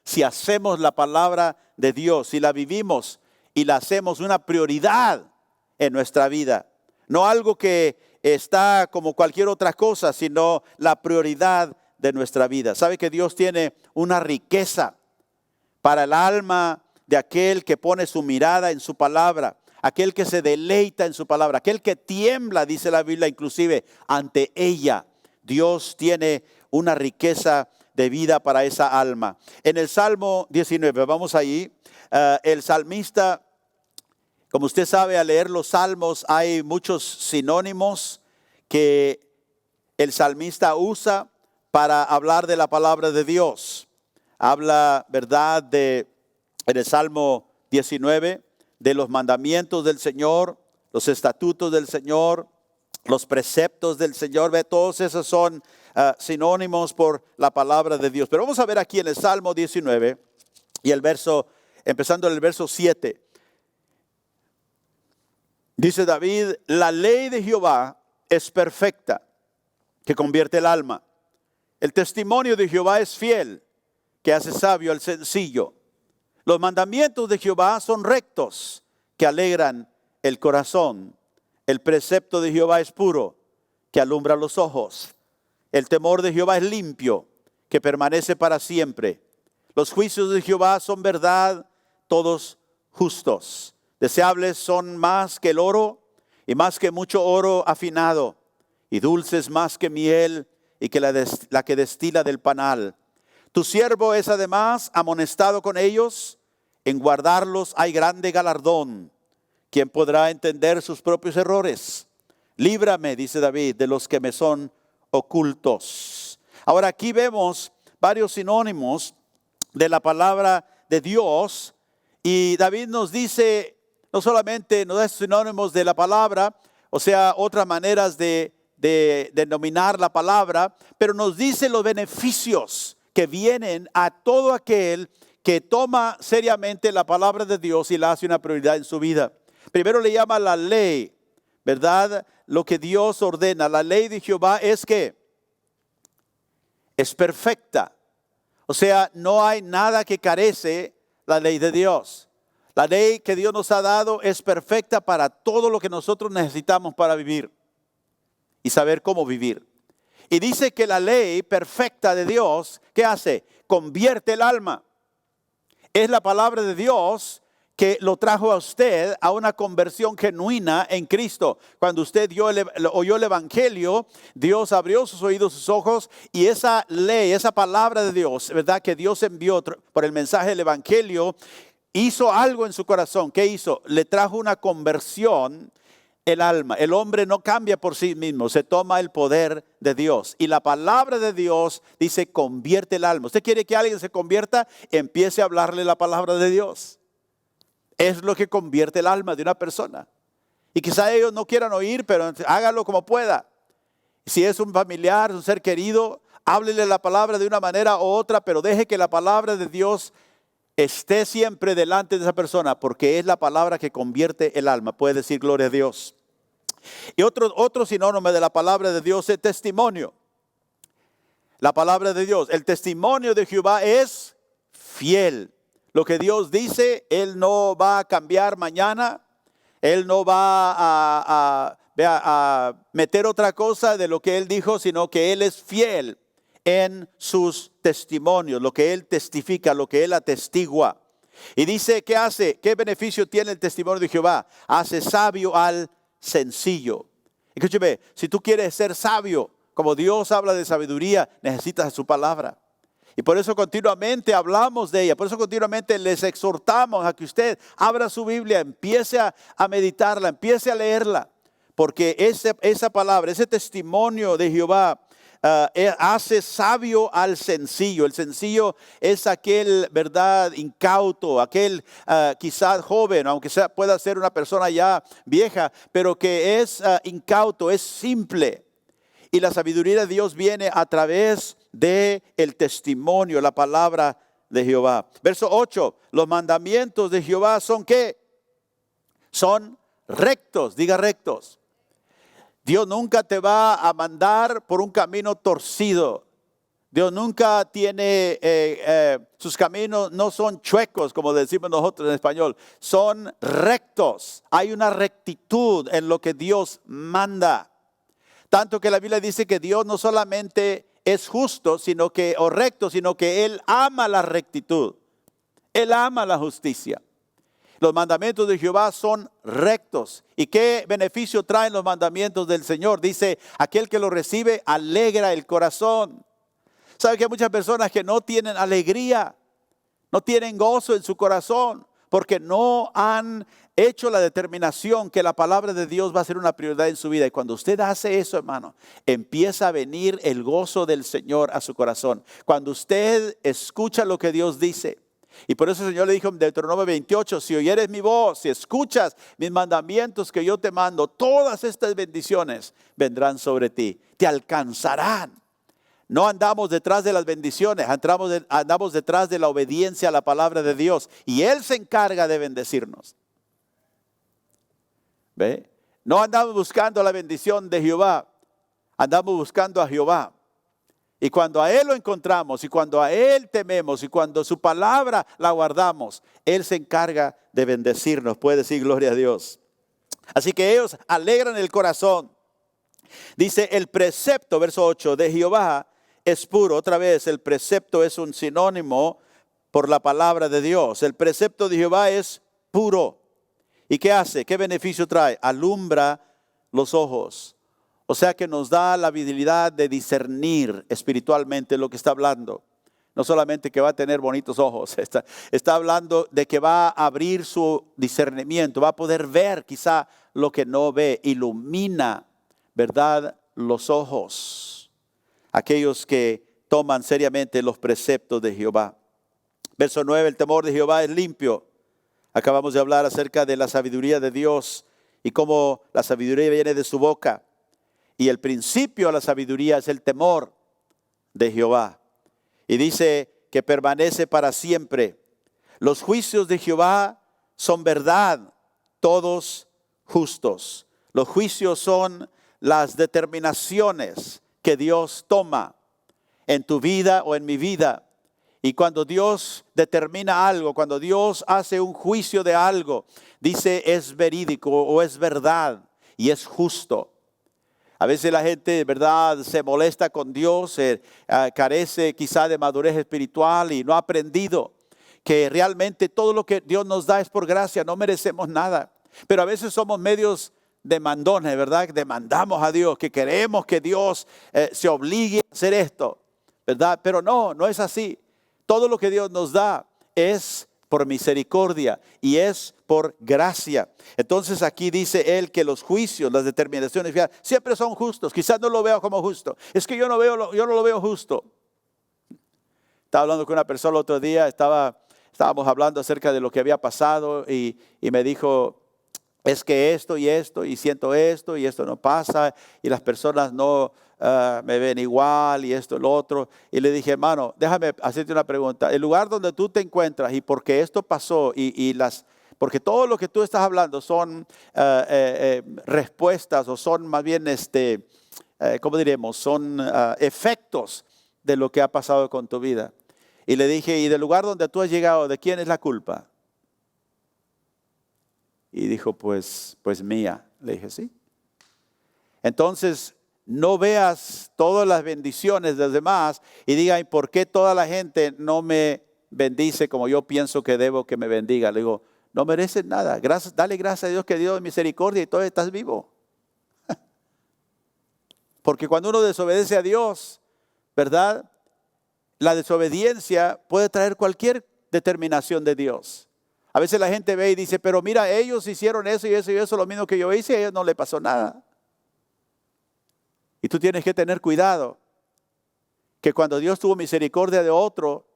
Si hacemos la palabra de Dios, si la vivimos y la hacemos una prioridad en nuestra vida. No algo que está como cualquier otra cosa, sino la prioridad de nuestra vida. ¿Sabe que Dios tiene una riqueza para el alma de aquel que pone su mirada en su palabra? Aquel que se deleita en su palabra, aquel que tiembla, dice la Biblia inclusive, ante ella. Dios tiene una riqueza de vida para esa alma. En el Salmo 19, vamos ahí, el salmista, como usted sabe, al leer los salmos hay muchos sinónimos que el salmista usa para hablar de la palabra de Dios. Habla, ¿verdad?, en el Salmo 19, de los mandamientos del Señor, los estatutos del Señor, los preceptos del Señor. Todos esos son sinónimos por la palabra de Dios. Pero vamos a ver aquí en el Salmo 19 y empezando en el verso 7. Dice David: la ley de Jehová es perfecta, que convierte el alma. El testimonio de Jehová es fiel, que hace sabio al sencillo. Los mandamientos de Jehová son rectos, que alegran el corazón. El precepto de Jehová es puro, que alumbra los ojos. El temor de Jehová es limpio, que permanece para siempre. Los juicios de Jehová son verdad, todos justos. Deseables son más que el oro, y más que mucho oro afinado, y dulces más que miel, y que la que destila del panal. Tu siervo es además amonestado con ellos, en guardarlos hay grande galardón. ¿Quién podrá entender sus propios errores? Líbrame, dice David, de los que me son ocultos. Ahora aquí vemos varios sinónimos de la palabra de Dios, y David nos dice, no solamente nos da sinónimos de la palabra, o sea, otras maneras de denominar la palabra, pero nos dice los beneficios que vienen a todo aquel que toma seriamente la palabra de Dios y la hace una prioridad en su vida. Primero le llama la ley, ¿verdad? Lo que Dios ordena. La ley de Jehová es que es perfecta. O sea, no hay nada que carece la ley de Dios. La ley que Dios nos ha dado es perfecta para todo lo que nosotros necesitamos para vivir y saber cómo vivir. Y dice que la ley perfecta de Dios, ¿qué hace? Convierte el alma. Es la palabra de Dios que lo trajo a usted a una conversión genuina en Cristo. Cuando usted oyó el Evangelio, Dios abrió sus oídos, sus ojos, y esa ley, esa palabra de Dios, ¿verdad?, que Dios envió por el mensaje del Evangelio, hizo algo en su corazón. ¿Qué hizo? Le trajo una conversión el alma. El hombre no cambia por sí mismo, se toma el poder de Dios. Y la palabra de Dios dice, convierte el alma. ¿Usted quiere que alguien se convierta? Empiece a hablarle la palabra de Dios. Es lo que convierte el alma de una persona. Y quizá ellos no quieran oír, pero hágalo como pueda. Si es un familiar, un ser querido, háblele la palabra de una manera u otra, pero deje que la palabra de Dios esté siempre delante de esa persona, porque es la palabra que convierte el alma. Puede decir gloria a Dios. Y otro sinónimo de la palabra de Dios es testimonio. La palabra de Dios, el testimonio de Jehová es fiel. Lo que Dios dice, Él no va a cambiar mañana. Él no va a meter otra cosa de lo que Él dijo, sino que Él es fiel en sus testimonios, lo que Él testifica, lo que Él atestigua. Y dice, ¿qué hace? ¿Qué beneficio tiene el testimonio de Jehová? Hace sabio al sencillo. Escúcheme, si tú quieres ser sabio, como Dios habla de sabiduría, necesitas su palabra. Y por eso continuamente hablamos de ella, por eso continuamente les exhortamos a que usted abra su Biblia, empiece a meditarla, empiece a leerla. Porque esa palabra, ese testimonio de Jehová hace sabio al sencillo. El sencillo es aquel, verdad, incauto, aquel quizás joven, aunque pueda ser una persona ya vieja, pero que es incauto, es simple. Y la sabiduría de Dios viene a través del testimonio, la palabra de Jehová. Verso 8, los mandamientos de Jehová son ¿qué? Son rectos, diga rectos. Dios nunca te va a mandar por un camino torcido. Dios nunca tiene, sus caminos no son chuecos, como decimos nosotros en español, son rectos. Hay una rectitud en lo que Dios manda. Tanto que la Biblia dice que Dios no solamente es justo, o recto, sino que Él ama la rectitud. Él ama la justicia. Los mandamientos de Jehová son rectos. ¿Y qué beneficio traen los mandamientos del Señor? Dice, aquel que los recibe alegra el corazón. ¿Sabe que hay muchas personas que no tienen alegría, no tienen gozo en su corazón? Porque no han hecho la determinación que la palabra de Dios va a ser una prioridad en su vida. Y cuando usted hace eso, hermano, empieza a venir el gozo del Señor a su corazón. Cuando usted escucha lo que Dios dice. Y por eso el Señor le dijo en Deuteronomio 28, si oyeres mi voz, si escuchas mis mandamientos que yo te mando, todas estas bendiciones vendrán sobre ti, te alcanzarán. No andamos detrás de las bendiciones, andamos detrás de la obediencia a la palabra de Dios. Y Él se encarga de bendecirnos. ¿Ve? No andamos buscando la bendición de Jehová, andamos buscando a Jehová. Y cuando a Él lo encontramos, y cuando a Él tememos, y cuando su palabra la guardamos, Él se encarga de bendecirnos. Puede decir gloria a Dios. Así que ellos alegran el corazón. Dice el precepto, verso 8, de Jehová es puro. Otra vez, el precepto es un sinónimo por la palabra de Dios. El precepto de Jehová es puro. ¿Y qué hace? ¿Qué beneficio trae? Alumbra los ojos. O sea que nos da la habilidad de discernir espiritualmente lo que está hablando. No solamente que va a tener bonitos ojos, está hablando de que va a abrir su discernimiento, va a poder ver quizá lo que no ve. Ilumina, ¿verdad?, los ojos. Aquellos que toman seriamente los preceptos de Jehová. Verso 9, el temor de Jehová es limpio. Acabamos de hablar acerca de la sabiduría de Dios y cómo la sabiduría viene de su boca. Y el principio de la sabiduría es el temor de Jehová. Y dice que permanece para siempre. Los juicios de Jehová son verdad, todos justos. Los juicios son las determinaciones que Dios toma en tu vida o en mi vida. Y cuando Dios determina algo, cuando Dios hace un juicio de algo, dice es verídico o es verdad y es justo. A veces la gente, verdad, se molesta con Dios, carece quizá de madurez espiritual y no ha aprendido que realmente todo lo que Dios nos da es por gracia, no merecemos nada. Pero a veces somos medios demandones, ¿verdad? Demandamos a Dios, que queremos que Dios se obligue a hacer esto, ¿verdad? Pero no es así. Todo lo que Dios nos da es por misericordia y es por gracia. Entonces aquí dice él que los juicios, las determinaciones siempre son justos. Quizás no lo veo como justo. Es que yo no lo veo justo. Estaba hablando con una persona el otro día, estábamos hablando acerca de lo que había pasado y me dijo, es que esto y siento esto y esto no pasa y las personas no me ven igual y esto y lo otro. Y le dije, hermano, déjame hacerte una pregunta. El lugar donde tú te encuentras y porque esto pasó y las Porque todo lo que tú estás hablando son respuestas o son más bien, ¿cómo diremos? Son efectos de lo que ha pasado con tu vida. Y le dije, ¿y del lugar donde tú has llegado, de quién es la culpa? Y dijo, pues mía. Le dije, sí. Entonces, no veas todas las bendiciones de los demás y diga, ¿y por qué toda la gente no me bendice como yo pienso que debo que me bendiga? Le digo, no mereces nada. Dale gracias a Dios que dio misericordia y todavía estás vivo. Porque cuando uno desobedece a Dios, ¿verdad? La desobediencia puede traer cualquier determinación de Dios. A veces la gente ve y dice, pero mira, ellos hicieron eso y eso y eso, lo mismo que yo hice, a ellos no le pasó nada. Y tú tienes que tener cuidado, que cuando Dios tuvo misericordia de otro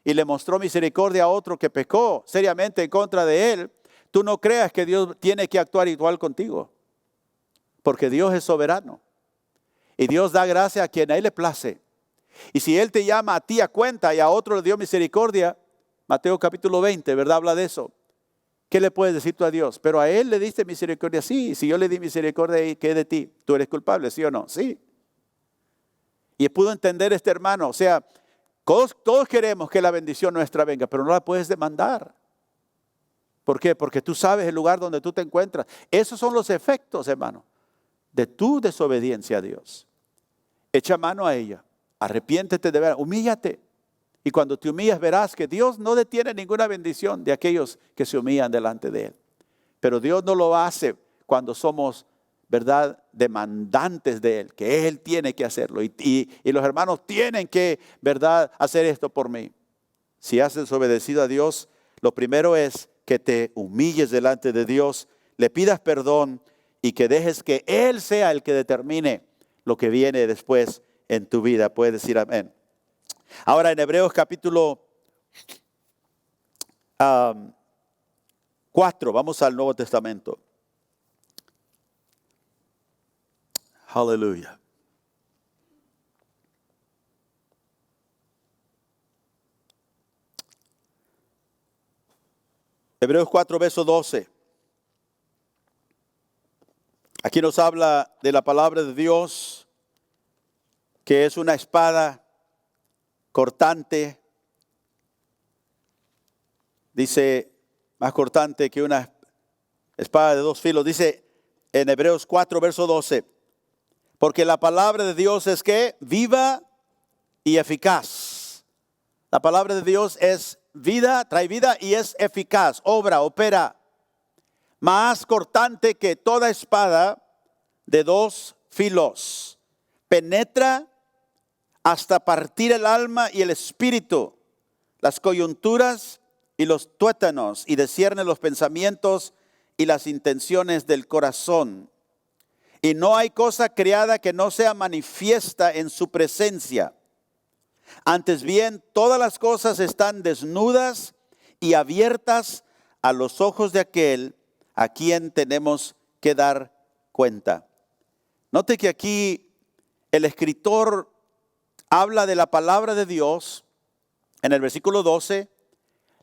y le mostró misericordia a otro que pecó seriamente en contra de él, tú no creas que Dios tiene que actuar igual contigo, porque Dios es soberano. Y Dios da gracia a quien a Él le place. Y si Él te llama a ti a cuenta y a otro le dio misericordia, Mateo capítulo 20, ¿verdad? Habla de eso. ¿Qué le puedes decir tú a Dios? Pero a Él le diste misericordia, sí. Si yo le di misericordia, ¿qué de ti? ¿Tú eres culpable, sí o no? Sí. Y pudo entender este hermano. O sea, todos queremos que la bendición nuestra venga, pero no la puedes demandar. ¿Por qué? Porque tú sabes el lugar donde tú te encuentras. Esos son los efectos, hermano, de tu desobediencia a Dios. Echa mano a ella. Arrepiéntete de verdad. Humíllate. Y cuando te humillas verás que Dios no detiene ninguna bendición de aquellos que se humillan delante de Él. Pero Dios no lo hace cuando somos, ¿verdad?, demandantes de Él, que Él tiene que hacerlo. Y los hermanos tienen que, ¿verdad?, hacer esto por mí. Si has desobedecido a Dios, lo primero es que te humilles delante de Dios, le pidas perdón y que dejes que Él sea el que determine lo que viene después en tu vida. Puedes decir amén. Ahora en Hebreos capítulo 4, vamos al Nuevo Testamento. Aleluya. Hebreos 4, verso 12. Aquí nos habla de la palabra de Dios, que es una espada cortante. Dice, más cortante que una espada de dos filos. Dice en Hebreos 4, verso 12. Porque la palabra de Dios es que viva y eficaz. La palabra de Dios es vida, trae vida y es eficaz, obra, opera. Más cortante que toda espada de dos filos. Penetra hasta partir el alma y el espíritu, las coyunturas y los tuétanos, y discierne los pensamientos y las intenciones del corazón. Y no hay cosa creada que no sea manifiesta en su presencia. Antes bien, todas las cosas están desnudas y abiertas a los ojos de aquel a quien tenemos que dar cuenta. Note que aquí el escritor habla de la palabra de Dios. En el versículo 12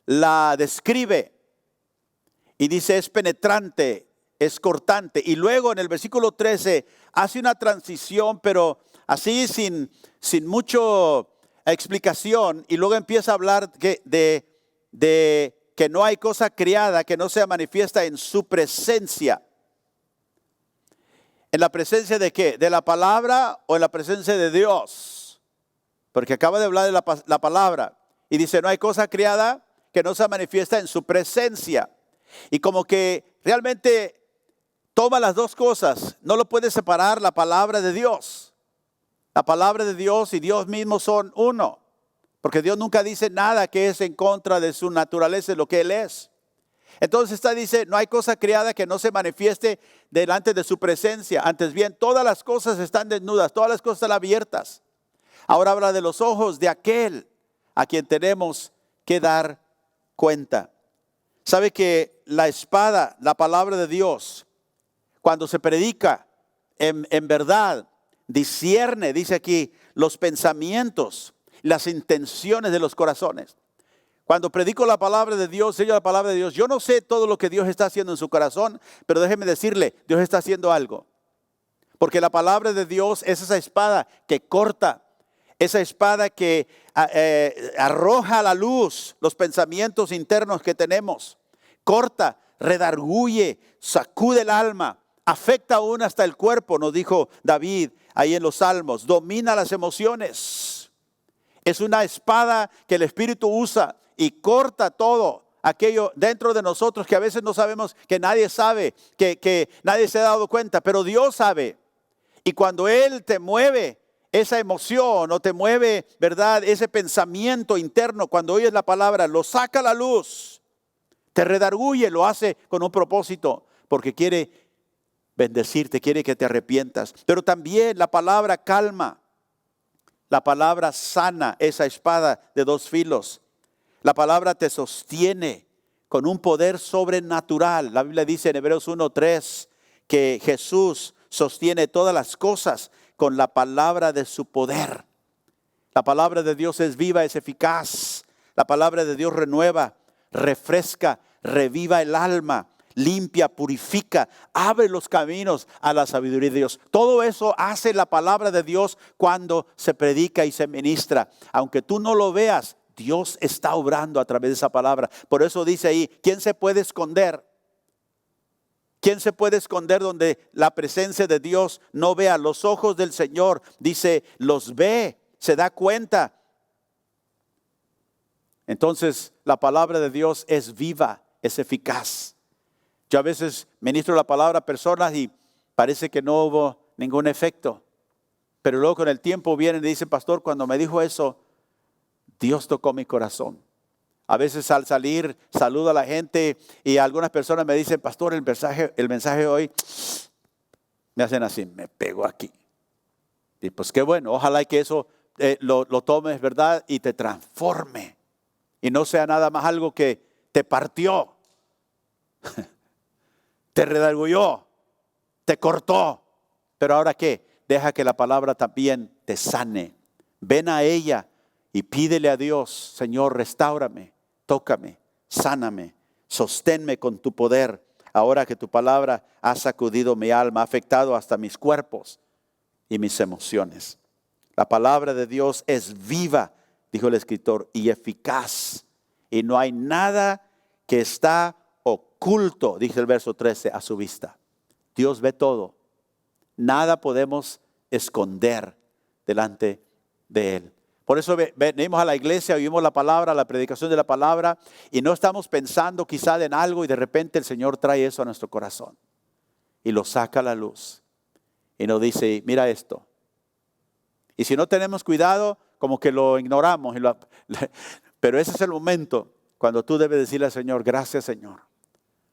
la describe y dice es penetrante, es cortante. Y luego en el versículo 13 hace una transición, pero así sin mucha explicación. Y luego empieza a hablar de que no hay cosa creada que no sea manifiesta en su presencia. ¿En la presencia de qué? ¿De la palabra o en la presencia de Dios? Porque acaba de hablar de la palabra. Y dice, no hay cosa creada que no sea manifiesta en su presencia. Y como que realmente toma las dos cosas. No lo puede separar la palabra de Dios. La palabra de Dios y Dios mismo son uno. Porque Dios nunca dice nada que es en contra de su naturaleza, de lo que Él es. Entonces dice, no hay cosa creada que no se manifieste delante de su presencia. Antes bien, todas las cosas están desnudas, todas las cosas están abiertas. Ahora habla de los ojos de aquel a quien tenemos que dar cuenta. ¿Sabe que la espada, la palabra de Dios, cuando se predica en verdad, discierne, dice aquí, los pensamientos, las intenciones de los corazones? Cuando predico la palabra de Dios, sello la palabra de Dios, yo no sé todo lo que Dios está haciendo en su corazón, pero déjeme decirle, Dios está haciendo algo. Porque la palabra de Dios es esa espada que corta, esa espada que arroja a la luz los pensamientos internos que tenemos. Corta, redarguye, sacude el alma, afecta aún hasta el cuerpo, nos dijo David ahí en los Salmos, domina las emociones. Es una espada que el Espíritu usa y corta todo aquello dentro de nosotros que a veces no sabemos, que nadie sabe, que nadie se ha dado cuenta, pero Dios sabe. Y cuando Él te mueve esa emoción o te mueve, ¿verdad?, ese pensamiento interno, cuando oyes la palabra, lo saca a la luz, te redarguye, lo hace con un propósito, porque quiere bendecirte, quiere que te arrepientas. Pero también la palabra calma, la palabra sana, esa espada de dos filos. La palabra te sostiene con un poder sobrenatural. La Biblia dice en Hebreos 1:3 que Jesús sostiene todas las cosas con la palabra de su poder. La palabra de Dios es viva, es eficaz. La palabra de Dios renueva, refresca, reviva el alma, limpia, purifica, abre los caminos a la sabiduría de Dios. Todo eso hace la palabra de Dios cuando se predica y se ministra. Aunque tú no lo veas, Dios está obrando a través de esa palabra. Por eso dice ahí, ¿quién se puede esconder? ¿Quién se puede esconder donde la presencia de Dios no vea? Los ojos del Señor, dice, los ve, se da cuenta. Entonces, la palabra de Dios es viva, es eficaz. Yo a veces ministro la palabra a personas y parece que no hubo ningún efecto. Pero luego con el tiempo vienen y dicen, pastor, cuando me dijo eso, Dios tocó mi corazón. A veces al salir saludo a la gente y algunas personas me dicen, pastor, el mensaje de hoy, me hacen así, me pego aquí. Y pues qué bueno, ojalá que eso lo tomes, ¿verdad? Y te transforme. Y no sea nada más algo que te partió, te redarguyó, te cortó. Pero ahora ¿qué? Deja que la palabra también te sane. Ven a ella y pídele a Dios, Señor, restáurame, tócame, sáname, sosténme con tu poder. Ahora que tu palabra ha sacudido mi alma, ha afectado hasta mis cuerpos y mis emociones. La palabra de Dios es viva, dijo el escritor, y eficaz. Y no hay nada que está oculto, dice el verso 13, a su vista. Dios ve todo. Nada podemos esconder delante de Él. Por eso venimos a la iglesia, oímos la palabra, la predicación de la palabra, y no estamos pensando quizá en algo y de repente el Señor trae eso a nuestro corazón y lo saca a la luz y nos dice, mira esto. Y si no tenemos cuidado, como que lo ignoramos. Pero ese es el momento cuando tú debes decirle al Señor, gracias Señor,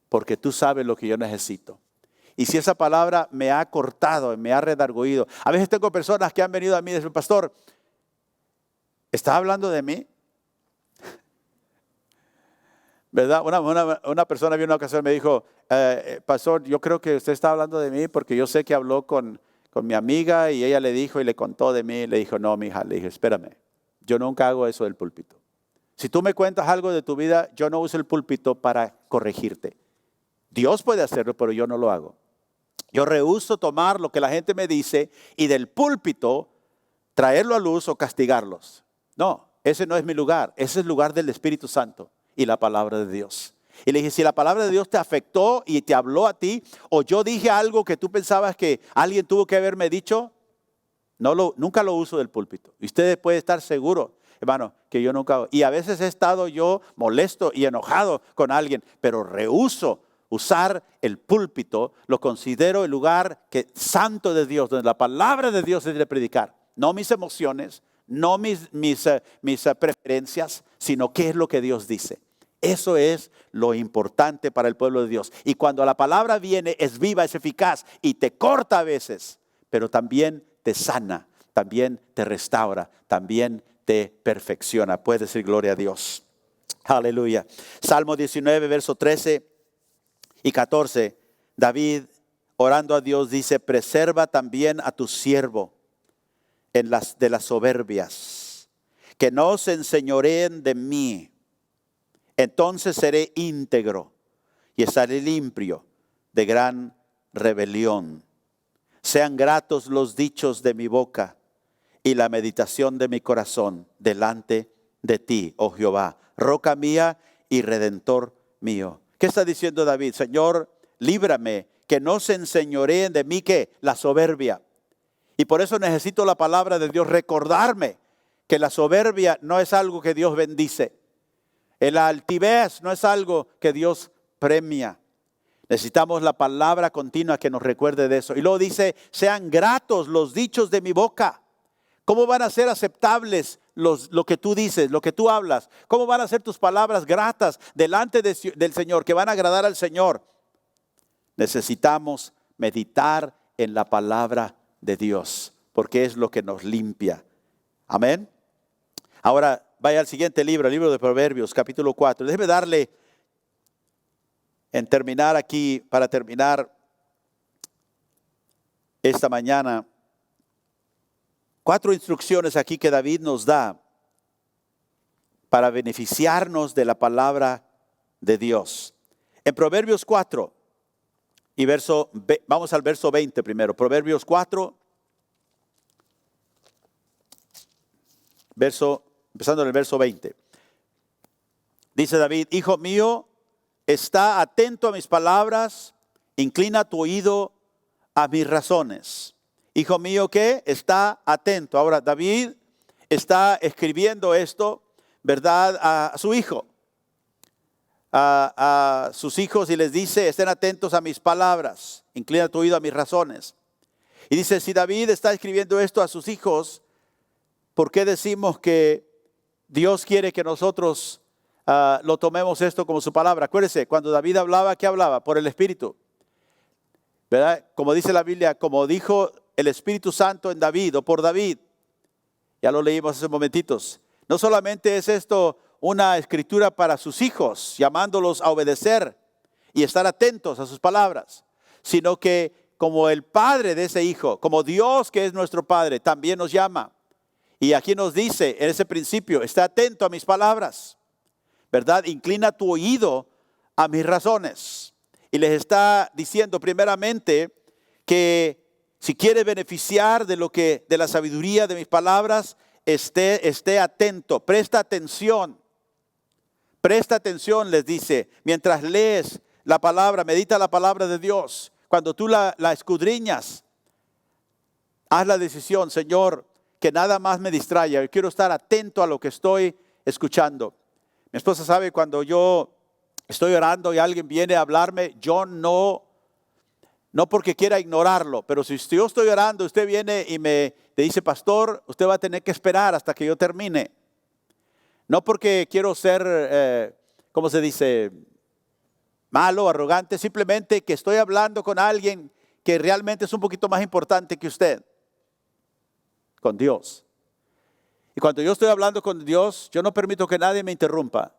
porque tú sabes lo que yo necesito. Y si esa palabra me ha cortado, me ha redarguido. A veces tengo personas que han venido a mí y dicen, pastor, ¿está hablando de mí? ¿Verdad? Una persona vino una ocasión y me dijo, pastor, yo creo que usted está hablando de mí porque yo sé que habló con mi amiga y ella le dijo y le contó de mí. Le dijo, no, mi hija, le dije, espérame, yo nunca hago eso del púlpito. Si tú me cuentas algo de tu vida, yo no uso el púlpito para corregirte. Dios puede hacerlo, pero yo no lo hago. Yo rehúso tomar lo que la gente me dice y del púlpito traerlo a luz o castigarlos. No, ese no es mi lugar. Ese es el lugar del Espíritu Santo y la palabra de Dios. Y le dije, si la palabra de Dios te afectó y te habló a ti, o yo dije algo que tú pensabas que alguien tuvo que haberme dicho, nunca lo uso del púlpito. Y usted puede estar seguro, hermano, que yo nunca. Y a veces he estado yo molesto y enojado con alguien, pero rehúso usar el púlpito, lo considero el lugar santo de Dios, donde la palabra de Dios se debe predicar. No mis emociones, no mis preferencias, sino qué es lo que Dios dice. Eso es lo importante para el pueblo de Dios. Y cuando la palabra viene, es viva, es eficaz y te corta a veces, pero también te sana, también te restaura, también te perfecciona. Puedes decir gloria a Dios. Aleluya. Salmo 19, verso 13 y 14. David, orando a Dios, dice, preserva también a tu siervo de las soberbias, que no se enseñoreen de mí. Entonces seré íntegro y estaré limpio de gran rebelión. Sean gratos los dichos de mi boca y la meditación de mi corazón delante de ti, oh Jehová, roca mía y redentor mío. ¿Qué está diciendo David? Señor, líbrame, que no se enseñoreen de mí, ¿qué? La soberbia. Y por eso necesito la palabra de Dios, recordarme que la soberbia no es algo que Dios bendice. La altivez no es algo que Dios premia. Necesitamos la palabra continua que nos recuerde de eso. Y luego dice, sean gratos los dichos de mi boca. ¿Cómo van a ser aceptables lo que tú dices, lo que tú hablas? ¿Cómo van a ser tus palabras gratas delante del Señor, que van a agradar al Señor? Necesitamos meditar en la palabra de Dios, porque es lo que nos limpia. Amén. Ahora vaya al siguiente libro, el libro de Proverbios, capítulo 4. Déjeme darle, para terminar esta mañana, 4 instrucciones aquí que David nos da para beneficiarnos de la palabra de Dios. En Proverbios 4, vamos al verso 20 primero. Proverbios 4, empezando en el verso 20. Dice David, hijo mío, está atento a mis palabras, inclina tu oído a mis razones. Hijo mío, ¿qué? Está atento. Ahora, David está escribiendo esto, ¿verdad? A su hijo, a sus hijos, y les dice, estén atentos a mis palabras, inclina tu oído a mis razones. Y dice, si David está escribiendo esto a sus hijos, ¿por qué decimos que Dios quiere que nosotros lo tomemos esto como su palabra? Acuérdese, cuando David hablaba, ¿qué hablaba? Por el Espíritu, ¿verdad? Como dice la Biblia, como dijo el Espíritu Santo en David o por David. Ya lo leímos hace momentitos. No solamente es esto una escritura para sus hijos, llamándolos a obedecer y estar atentos a sus palabras, sino que como el Padre de ese hijo, como Dios que es nuestro Padre, también nos llama. Y aquí nos dice en ese principio, está atento a mis palabras, ¿verdad? Inclina tu oído a mis razones. Y les está diciendo primeramente que si quiere beneficiar de la sabiduría de mis palabras, esté atento, presta atención, les dice, mientras lees la palabra, medita la palabra de Dios. Cuando tú la escudriñas, haz la decisión, Señor, que nada más me distraiga. Yo quiero estar atento a lo que estoy escuchando. Mi esposa sabe, cuando yo estoy orando y alguien viene a hablarme, yo no porque quiera ignorarlo, pero si yo estoy orando, usted viene y me dice, pastor, usted va a tener que esperar hasta que yo termine. No porque quiero ser, ¿cómo se dice? Malo, arrogante, simplemente que estoy hablando con alguien que realmente es un poquito más importante que usted, con Dios. Y cuando yo estoy hablando con Dios, yo no permito que nadie me interrumpa.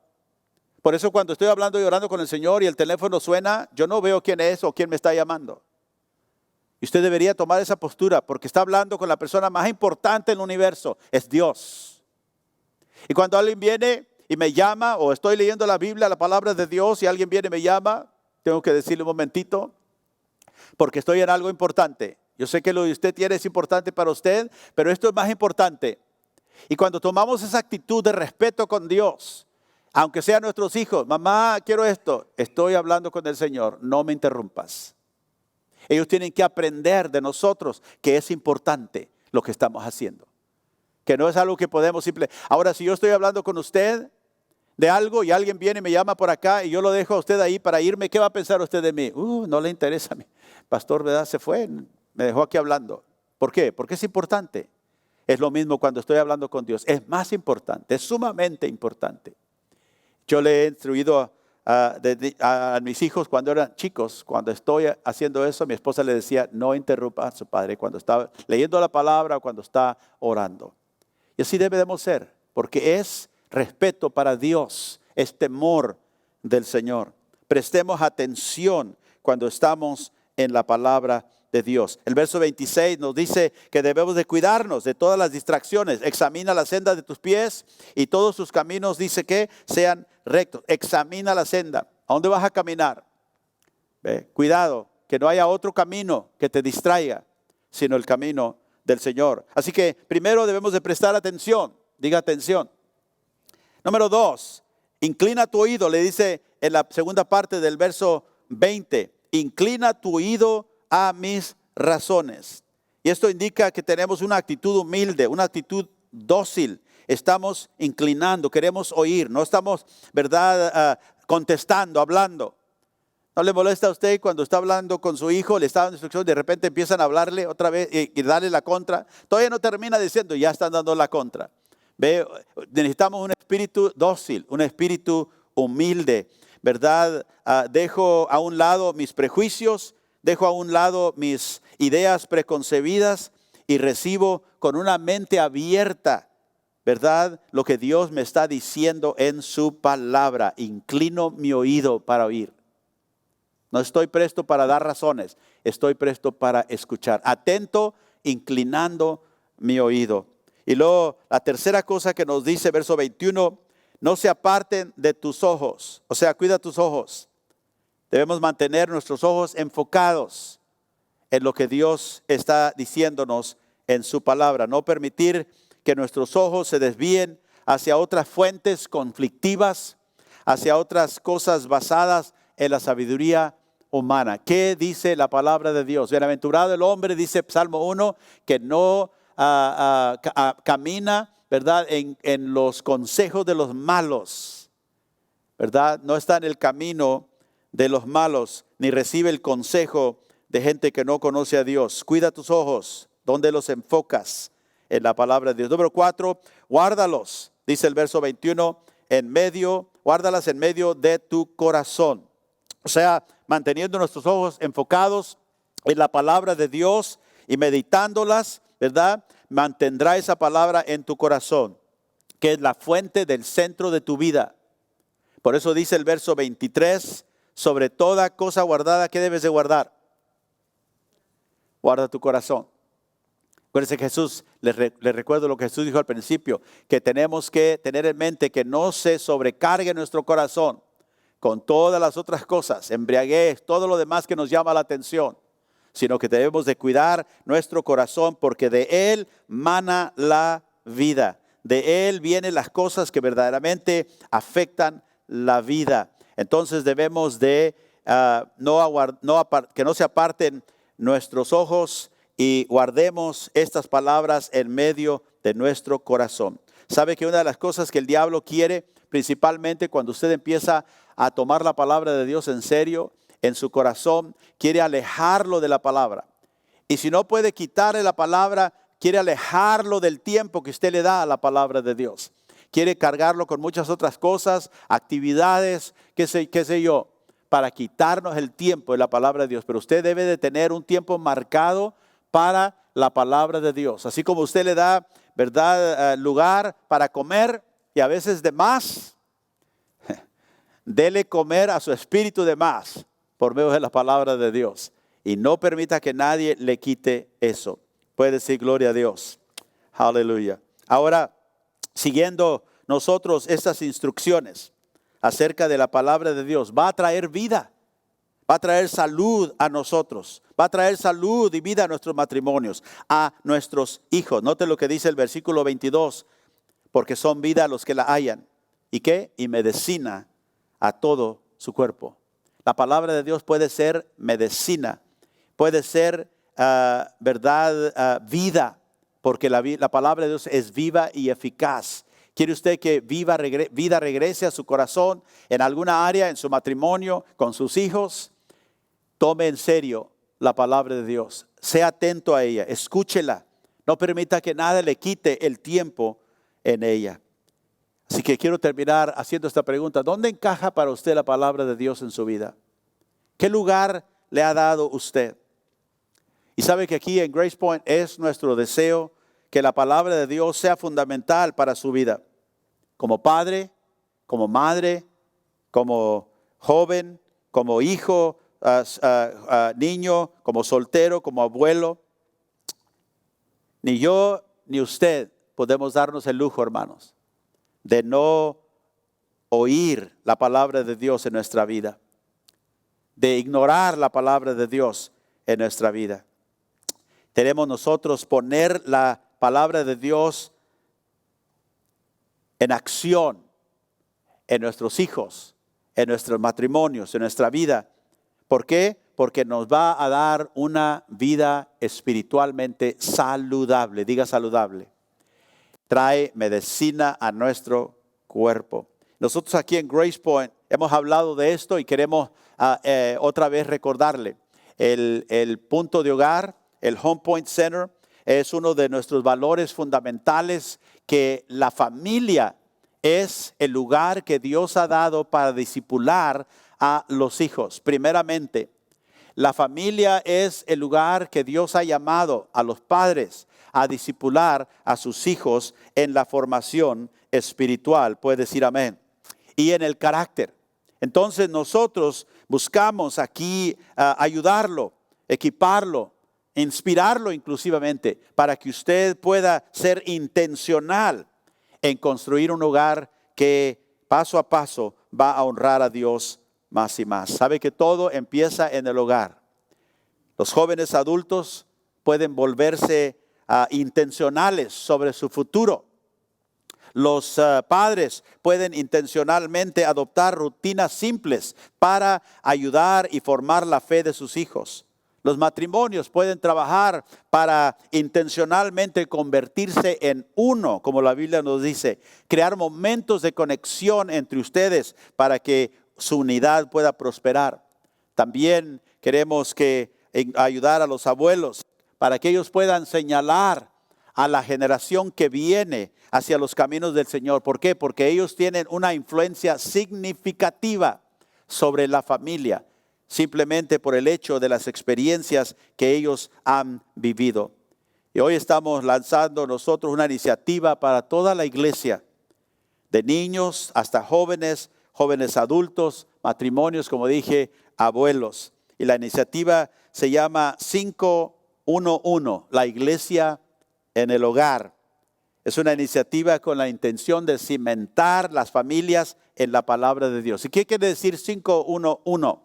Por eso cuando estoy hablando y orando con el Señor y el teléfono suena, yo no veo quién es o quién me está llamando. Y usted debería tomar esa postura, porque está hablando con la persona más importante en el universo, es Dios. Y cuando alguien viene y me llama, o estoy leyendo la Biblia, la palabra de Dios, y alguien viene y me llama, tengo que decirle un momentito, porque estoy en algo importante. Yo sé que lo que usted tiene es importante para usted, pero esto es más importante. Y cuando tomamos esa actitud de respeto con Dios, aunque sean nuestros hijos, mamá, quiero esto, estoy hablando con el Señor, no me interrumpas. Ellos tienen que aprender de nosotros que es importante lo que estamos haciendo. Que no es algo que podemos simplemente. Ahora, si yo estoy hablando con usted de algo y alguien viene y me llama por acá y yo lo dejo a usted ahí para irme, ¿qué va a pensar usted de mí? No le interesa a mí. Pastor, ¿verdad? Se fue, me dejó aquí hablando. ¿Por qué? Porque es importante. Es lo mismo cuando estoy hablando con Dios. Es más importante, es sumamente importante. Yo le he instruido a mis hijos cuando eran chicos, cuando estoy haciendo eso, mi esposa le decía, no interrumpa a su padre cuando está leyendo la palabra o cuando está orando. Y así debemos ser, porque es respeto para Dios, es temor del Señor. Prestemos atención cuando estamos en la palabra de Dios. El verso 26 nos dice que debemos de cuidarnos de todas las distracciones. Examina la senda de tus pies y todos tus caminos, dice que sean rectos. Examina la senda. ¿A dónde vas a caminar? ¿Ve? Cuidado, que no haya otro camino que te distraiga, sino el camino del Señor. Así que primero debemos de prestar atención. Diga atención. Número 2, inclina tu oído. Le dice en la segunda parte del verso 20. Inclina tu oído a mis razones. Y esto indica que tenemos una actitud humilde, una actitud dócil. Estamos inclinando, queremos oír. No estamos, ¿verdad?, contestando, hablando. ¿No le molesta a usted cuando está hablando con su hijo, le está dando instrucciones, de repente empiezan a hablarle otra vez y darle la contra? Todavía no termina diciendo, ya están dando la contra. ¿Ve? Necesitamos un espíritu dócil, un espíritu humilde, ¿verdad? Dejo a un lado mis prejuicios, dejo a un lado mis ideas preconcebidas y recibo con una mente abierta, ¿verdad?, lo que Dios me está diciendo en su palabra. Inclino mi oído para oír. No estoy presto para dar razones, estoy presto para escuchar. Atento, inclinando mi oído. Y luego la tercera cosa que nos dice verso 21, no se aparten de tus ojos. O sea, cuida tus ojos. Debemos mantener nuestros ojos enfocados en lo que Dios está diciéndonos en su palabra. No permitir que nuestros ojos se desvíen hacia otras fuentes conflictivas, hacia otras cosas basadas en la sabiduría humana. ¿Qué dice la palabra de Dios? Bienaventurado el hombre, dice Salmo 1, que no camina, ¿verdad?, en los consejos de los malos, ¿verdad? No está en el camino de los malos, ni recibe el consejo de gente que no conoce a Dios. Cuida tus ojos, ¿dónde los enfocas? En la palabra de Dios. Número 4, guárdalos, dice el verso 21, guárdalas en medio de tu corazón. O sea, manteniendo nuestros ojos enfocados en la palabra de Dios y meditándolas, ¿verdad? Mantendrá esa palabra en tu corazón, que es la fuente del centro de tu vida. Por eso dice el verso 23, sobre toda cosa guardada, ¿qué debes de guardar? Guarda tu corazón. Acuérdense que Jesús, les recuerdo lo que Jesús dijo al principio, que tenemos que tener en mente que no se sobrecargue nuestro corazón con todas las otras cosas, embriaguez, todo lo demás que nos llama la atención, sino que debemos de cuidar nuestro corazón porque de él mana la vida. De él vienen las cosas que verdaderamente afectan la vida. Entonces debemos de que no se aparten nuestros ojos y guardemos estas palabras en medio de nuestro corazón. ¿Sabe que una de las cosas que el diablo quiere, principalmente cuando usted empieza a tomar la palabra de Dios en serio, en su corazón, quiere alejarlo de la palabra? Y si no puede quitarle la palabra, quiere alejarlo del tiempo que usted le da a la palabra de Dios. Quiere cargarlo con muchas otras cosas, actividades, qué sé yo, para quitarnos el tiempo de la palabra de Dios. Pero usted debe de tener un tiempo marcado para la palabra de Dios. Así como usted le da, ¿verdad?, lugar para comer y a veces de más, dele comer a su espíritu de más por medio de la palabra de Dios. Y no permita que nadie le quite eso. Puede decir gloria a Dios. Aleluya. Ahora, siguiendo nosotros estas instrucciones acerca de la palabra de Dios, va a traer vida. Va a traer salud a nosotros. Va a traer salud y vida a nuestros matrimonios, a nuestros hijos. Note lo que dice el versículo 22. Porque son vida los que la hallan. ¿Y qué? Y medicina a todo su cuerpo. La palabra de Dios puede ser medicina. Puede ser, vida. Porque la palabra de Dios es viva y eficaz. ¿Quiere usted que vida regrese a su corazón en alguna área, en su matrimonio, con sus hijos? Tome en serio la palabra de Dios. Sea atento a ella. Escúchela. No permita que nada le quite el tiempo en ella. Así que quiero terminar haciendo esta pregunta. ¿Dónde encaja para usted la palabra de Dios en su vida? ¿Qué lugar le ha dado usted? Y sabe que aquí en Grace Point es nuestro deseo que la palabra de Dios sea fundamental para su vida. Como padre, como madre, como joven, como hijo, niño, como soltero, como abuelo. Ni yo ni usted podemos darnos el lujo, hermanos, de no oír la palabra de Dios en nuestra vida, de ignorar la palabra de Dios en nuestra vida. Tenemos nosotros poner la palabra de Dios en acción en nuestros hijos, en nuestros matrimonios, en nuestra vida. ¿Por qué? Porque nos va a dar una vida espiritualmente saludable. Diga saludable. Trae medicina a nuestro cuerpo. Nosotros aquí en Grace Point hemos hablado de esto y queremos otra vez recordarle. El punto de hogar, el Home Point Center, es uno de nuestros valores fundamentales, que la familia es el lugar que Dios ha dado para discipular a los hijos. Primeramente, la familia es el lugar que Dios ha llamado a los padres a discipular a sus hijos en la formación espiritual. Puede decir amén. Y en el carácter. Entonces nosotros buscamos aquí ayudarlo, equiparlo, inspirarlo inclusivamente, para que usted pueda ser intencional en construir un hogar que paso a paso va a honrar a Dios más y más. Sabe que todo empieza en el hogar. Los jóvenes adultos pueden volverse intencionales sobre su futuro. Los padres pueden intencionalmente adoptar rutinas simples para ayudar y formar la fe de sus hijos. Los matrimonios pueden trabajar para intencionalmente convertirse en uno, como la Biblia nos dice, crear momentos de conexión entre ustedes para que su unidad pueda prosperar. También queremos ayudar a los abuelos para que ellos puedan señalar a la generación que viene hacia los caminos del Señor. ¿Por qué? Porque ellos tienen una influencia significativa sobre la familia, simplemente por el hecho de las experiencias que ellos han vivido. Y hoy estamos lanzando nosotros una iniciativa para toda la iglesia, de niños hasta jóvenes, jóvenes adultos, matrimonios, como dije, abuelos. Y la iniciativa se llama 511, la iglesia en el hogar. Es una iniciativa con la intención de cimentar las familias en la palabra de Dios. ¿Y qué quiere decir 511?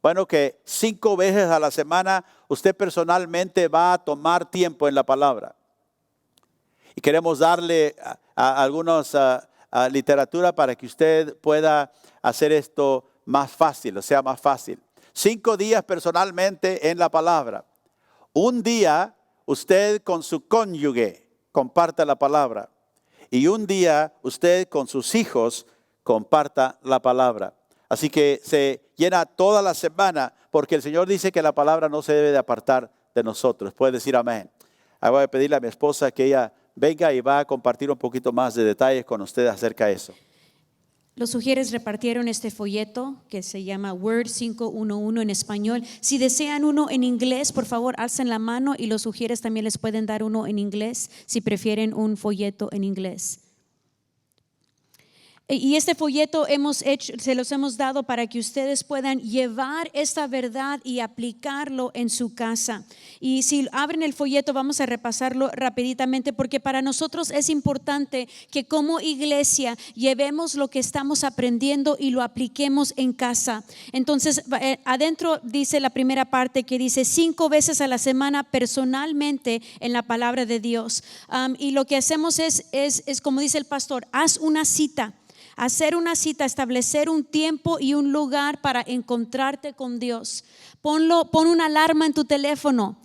Bueno, que 5 veces a la semana usted personalmente va a tomar tiempo en la palabra. Y queremos darle a algunos literatura para que usted pueda hacer esto más fácil, o sea, más fácil. 5 días personalmente en la palabra. Un día usted con su cónyuge comparta la palabra. Y un día usted con sus hijos comparta la palabra. Así que se llena toda la semana, porque el Señor dice que la palabra no se debe de apartar de nosotros. Puede decir amén. Ahí voy a pedirle a mi esposa que ella venga y va a compartir un poquito más de detalles con ustedes acerca de eso. Los sugieres repartieron este folleto que se llama Word 511 en español. Si desean uno en inglés, por favor, alcen la mano y los sugieres también les pueden dar uno en inglés si prefieren un folleto en inglés. Y este folleto se los hemos dado para que ustedes puedan llevar esta verdad y aplicarlo en su casa. Y si abren el folleto, vamos a repasarlo rapiditamente, porque para nosotros es importante que como iglesia llevemos lo que estamos aprendiendo y lo apliquemos en casa. Entonces, adentro dice la primera parte que dice 5 veces a la semana personalmente en la palabra de Dios. Y lo que hacemos es como dice el pastor, haz una cita. Hacer una cita, establecer un tiempo y un lugar para encontrarte con Dios. Pon una alarma en tu teléfono.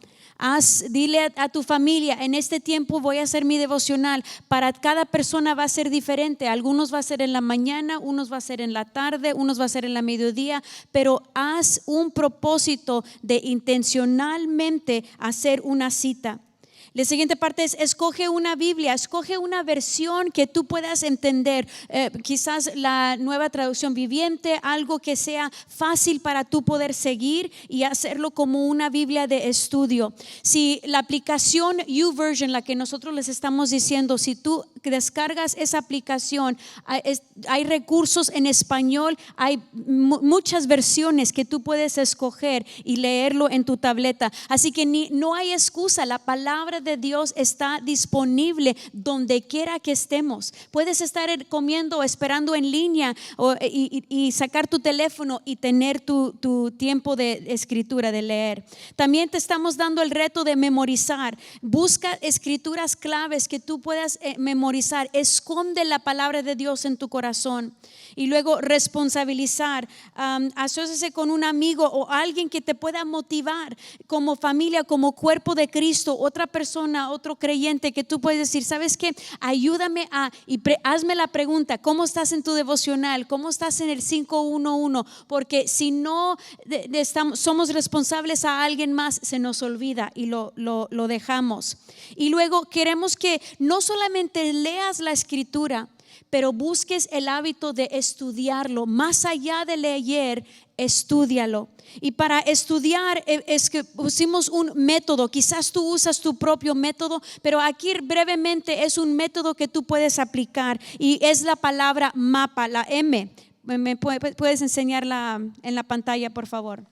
Dile a tu familia, en este tiempo voy a hacer mi devocional. Para cada persona va a ser diferente. Algunos va a ser en la mañana, unos va a ser en la tarde, unos va a ser en la mediodía. Pero haz un propósito de intencionalmente hacer una cita. La siguiente parte es escoge una Biblia, escoge una versión que tú puedas entender, quizás la Nueva Traducción Viviente, algo que sea fácil para tú poder seguir y hacerlo como una Biblia de estudio. Si la aplicación YouVersion, la que nosotros les estamos diciendo, si tú descargas esa aplicación, hay recursos en español, hay muchas versiones que tú puedes escoger y leerlo en tu tableta. Así que no hay excusa, la palabra de Dios está disponible donde quiera que estemos. Puedes estar comiendo, esperando en línea y sacar tu teléfono y tener tu tiempo de escritura, de leer. También te estamos dando el reto de memorizar. Busca escrituras claves que tú puedas memorizar. Esconde la palabra de Dios en tu corazón. Y luego responsabilizar, asóciate con un amigo o alguien que te pueda motivar como familia, como cuerpo de Cristo, otra persona, otro creyente que tú puedes decir, ¿sabes qué? Ayúdame hazme la pregunta, ¿cómo estás en tu devocional? ¿Cómo estás en el 511? Porque si no somos responsables a alguien más, se nos olvida y lo dejamos. Y luego queremos que no solamente leas la escritura, pero busques el hábito de estudiarlo. Más allá de leer, estúdialo. Y para estudiar es que pusimos un método. Quizás tú usas tu propio método, pero aquí brevemente es un método que tú puedes aplicar y es la palabra mapa, la M. ¿Me puedes enseñarla en la pantalla, por favor?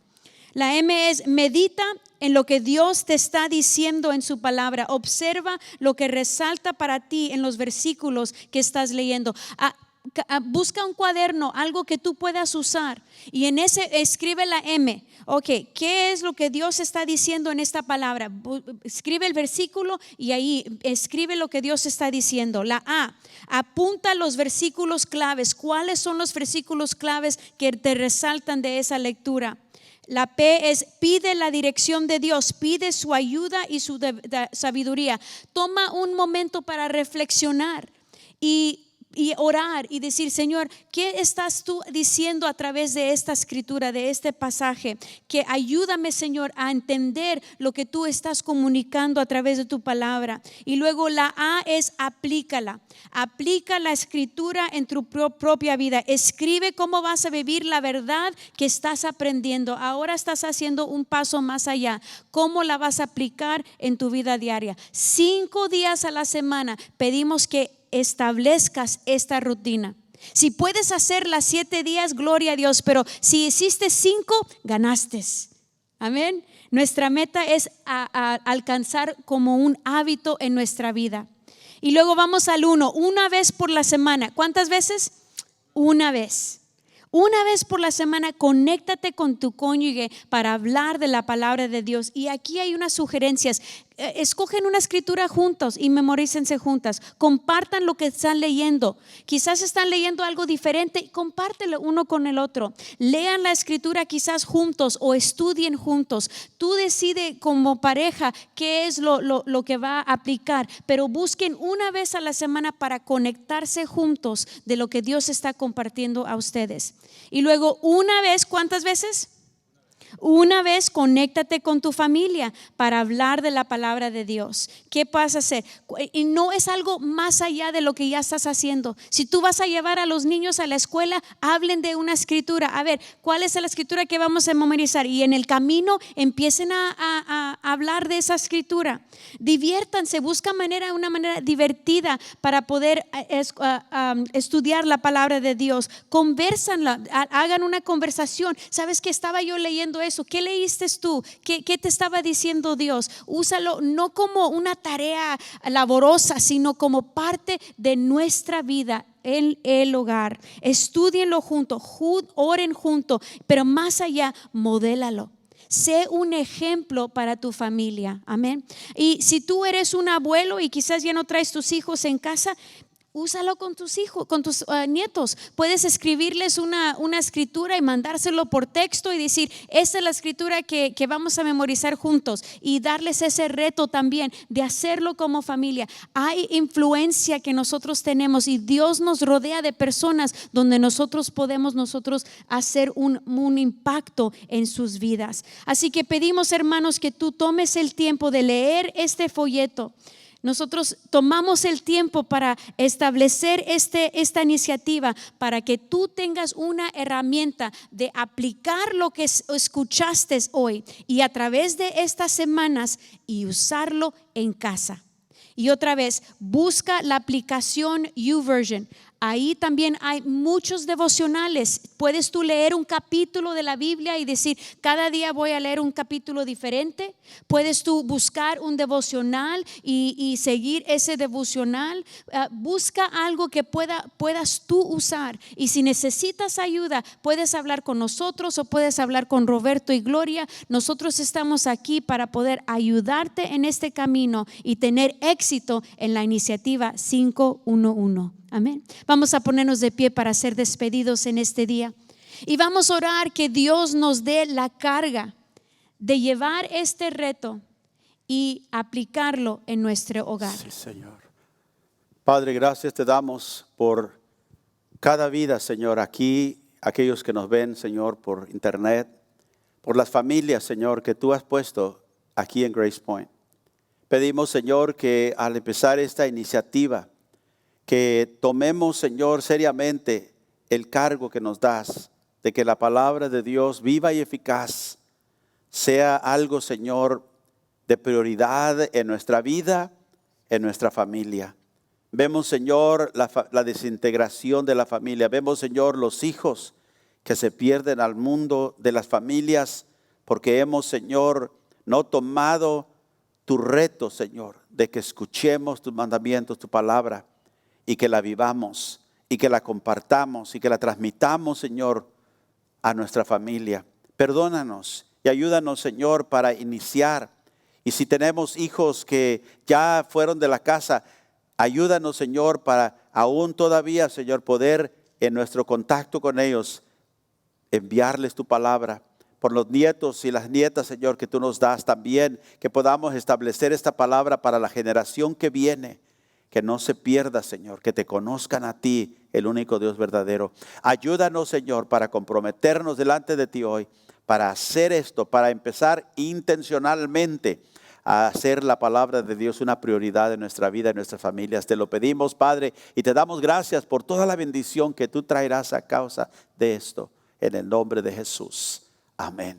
La M es medita en lo que Dios te está diciendo en su palabra. Observa lo que resalta para ti en los versículos que estás leyendo. Busca un cuaderno, algo que tú puedas usar y en ese escribe la M. Ok, ¿qué es lo que Dios está diciendo en esta palabra? Escribe el versículo y ahí escribe lo que Dios está diciendo. La A, apunta los versículos claves. ¿Cuáles son los versículos claves que te resaltan de esa lectura? La P es pide la dirección de Dios, pide su ayuda y su sabiduría. Toma un momento para reflexionar y orar y decir, Señor, ¿qué estás tú diciendo a través de esta escritura, de este pasaje? Que ayúdame, Señor, a entender lo que tú estás comunicando a través de tu palabra. Y luego la A es aplícala. Aplica la escritura en tu propia vida. Escribe cómo vas a vivir la verdad que estás aprendiendo. Ahora estás haciendo un paso más allá. ¿Cómo la vas a aplicar en tu vida diaria? 5 días a la semana pedimos que establezcas esta rutina. Si puedes hacerla 7 días, gloria a Dios, pero si hiciste 5, ganaste. Amén. Nuestra meta es alcanzar como un hábito en nuestra vida. Y luego vamos al 1, una vez por la semana. ¿Cuántas veces? Una vez. Una vez por la semana conéctate con tu cónyuge para hablar de la palabra de Dios. Y aquí hay unas sugerencias. Escogen una escritura juntos y memorícense juntas. Compartan lo que están leyendo. Quizás están leyendo algo diferente, compártelo uno con el otro. Lean la escritura quizás juntos o estudien juntos. Tú decide como pareja qué es lo que va a aplicar, pero busquen una vez a la semana para conectarse juntos de lo que Dios está compartiendo a ustedes. Y luego una vez, ¿cuántas veces? Una vez conéctate con tu familia para hablar de la palabra de Dios. ¿Qué vas a hacer? Y no es algo más allá de lo que ya estás haciendo. Si tú vas a llevar a los niños a la escuela, hablen de una escritura. A ver, ¿cuál es la escritura que vamos a memorizar? Y en el camino empiecen a hablar de esa escritura. Diviértanse, busca una manera divertida para poder estudiar la palabra de Dios. Conversanla, hagan una conversación. ¿Sabes que estaba yo leyendo eso? ¿Qué leíste tú? ¿Qué te estaba diciendo Dios? Úsalo no como una tarea laborosa, sino como parte de nuestra vida en el hogar. Estúdienlo juntos, oren juntos, pero más allá, modélalo. Sé un ejemplo para tu familia. Amén. Y si tú eres un abuelo y quizás ya no traes tus hijos en casa, úsalo con tus hijos, con tus nietos. Puedes escribirles una escritura y mandárselo por texto y decir, esta es la escritura que vamos a memorizar juntos, y darles ese reto también de hacerlo como familia. Hay influencia que nosotros tenemos y Dios nos rodea de personas donde nosotros podemos hacer un impacto en sus vidas. Así que pedimos, hermanos, que tú tomes el tiempo de leer este folleto. Nosotros tomamos el tiempo para establecer esta iniciativa para que tú tengas una herramienta de aplicar lo que escuchaste hoy y a través de estas semanas y usarlo en casa. Y otra vez, busca la aplicación YouVersion. Ahí también hay muchos devocionales. Puedes tú leer un capítulo de la Biblia y decir, cada día voy a leer un capítulo diferente. Puedes tú buscar un devocional y seguir ese devocional. Busca algo que puedas tú usar. Y si necesitas ayuda, puedes hablar con nosotros o puedes hablar con Roberto y Gloria. Nosotros estamos aquí para poder ayudarte en este camino y tener éxito en la iniciativa 511. Amén. Vamos a ponernos de pie para ser despedidos en este día. Y vamos a orar que Dios nos dé la carga de llevar este reto y aplicarlo en nuestro hogar. Sí, Señor. Padre, gracias te damos por cada vida, Señor, aquí, aquellos que nos ven, Señor, por internet, por las familias, Señor, que tú has puesto aquí en Grace Point. Pedimos, Señor, que al empezar esta iniciativa, que tomemos, Señor, seriamente el cargo que nos das de que la palabra de Dios viva y eficaz sea algo, Señor, de prioridad en nuestra vida, en nuestra familia. Vemos, Señor, la desintegración de la familia. Vemos, Señor, los hijos que se pierden al mundo de las familias porque hemos, Señor, no tomado tu reto, Señor, de que escuchemos tus mandamientos, tu palabra, y que la vivamos, y que la compartamos, y que la transmitamos, Señor, a nuestra familia. Perdónanos y ayúdanos, Señor, para iniciar. Y si tenemos hijos que ya fueron de la casa, ayúdanos, Señor, para aún todavía, Señor, poder en nuestro contacto con ellos enviarles tu palabra. Por los nietos y las nietas, Señor, que tú nos das también, que podamos establecer esta palabra para la generación que viene. Que no se pierda, Señor, que te conozcan a ti, el único Dios verdadero. Ayúdanos, Señor, para comprometernos delante de ti hoy, para hacer esto, para empezar intencionalmente a hacer la palabra de Dios una prioridad en nuestra vida, en nuestras familias. Te lo pedimos, Padre, y te damos gracias por toda la bendición que tú traerás a causa de esto, en el nombre de Jesús. Amén.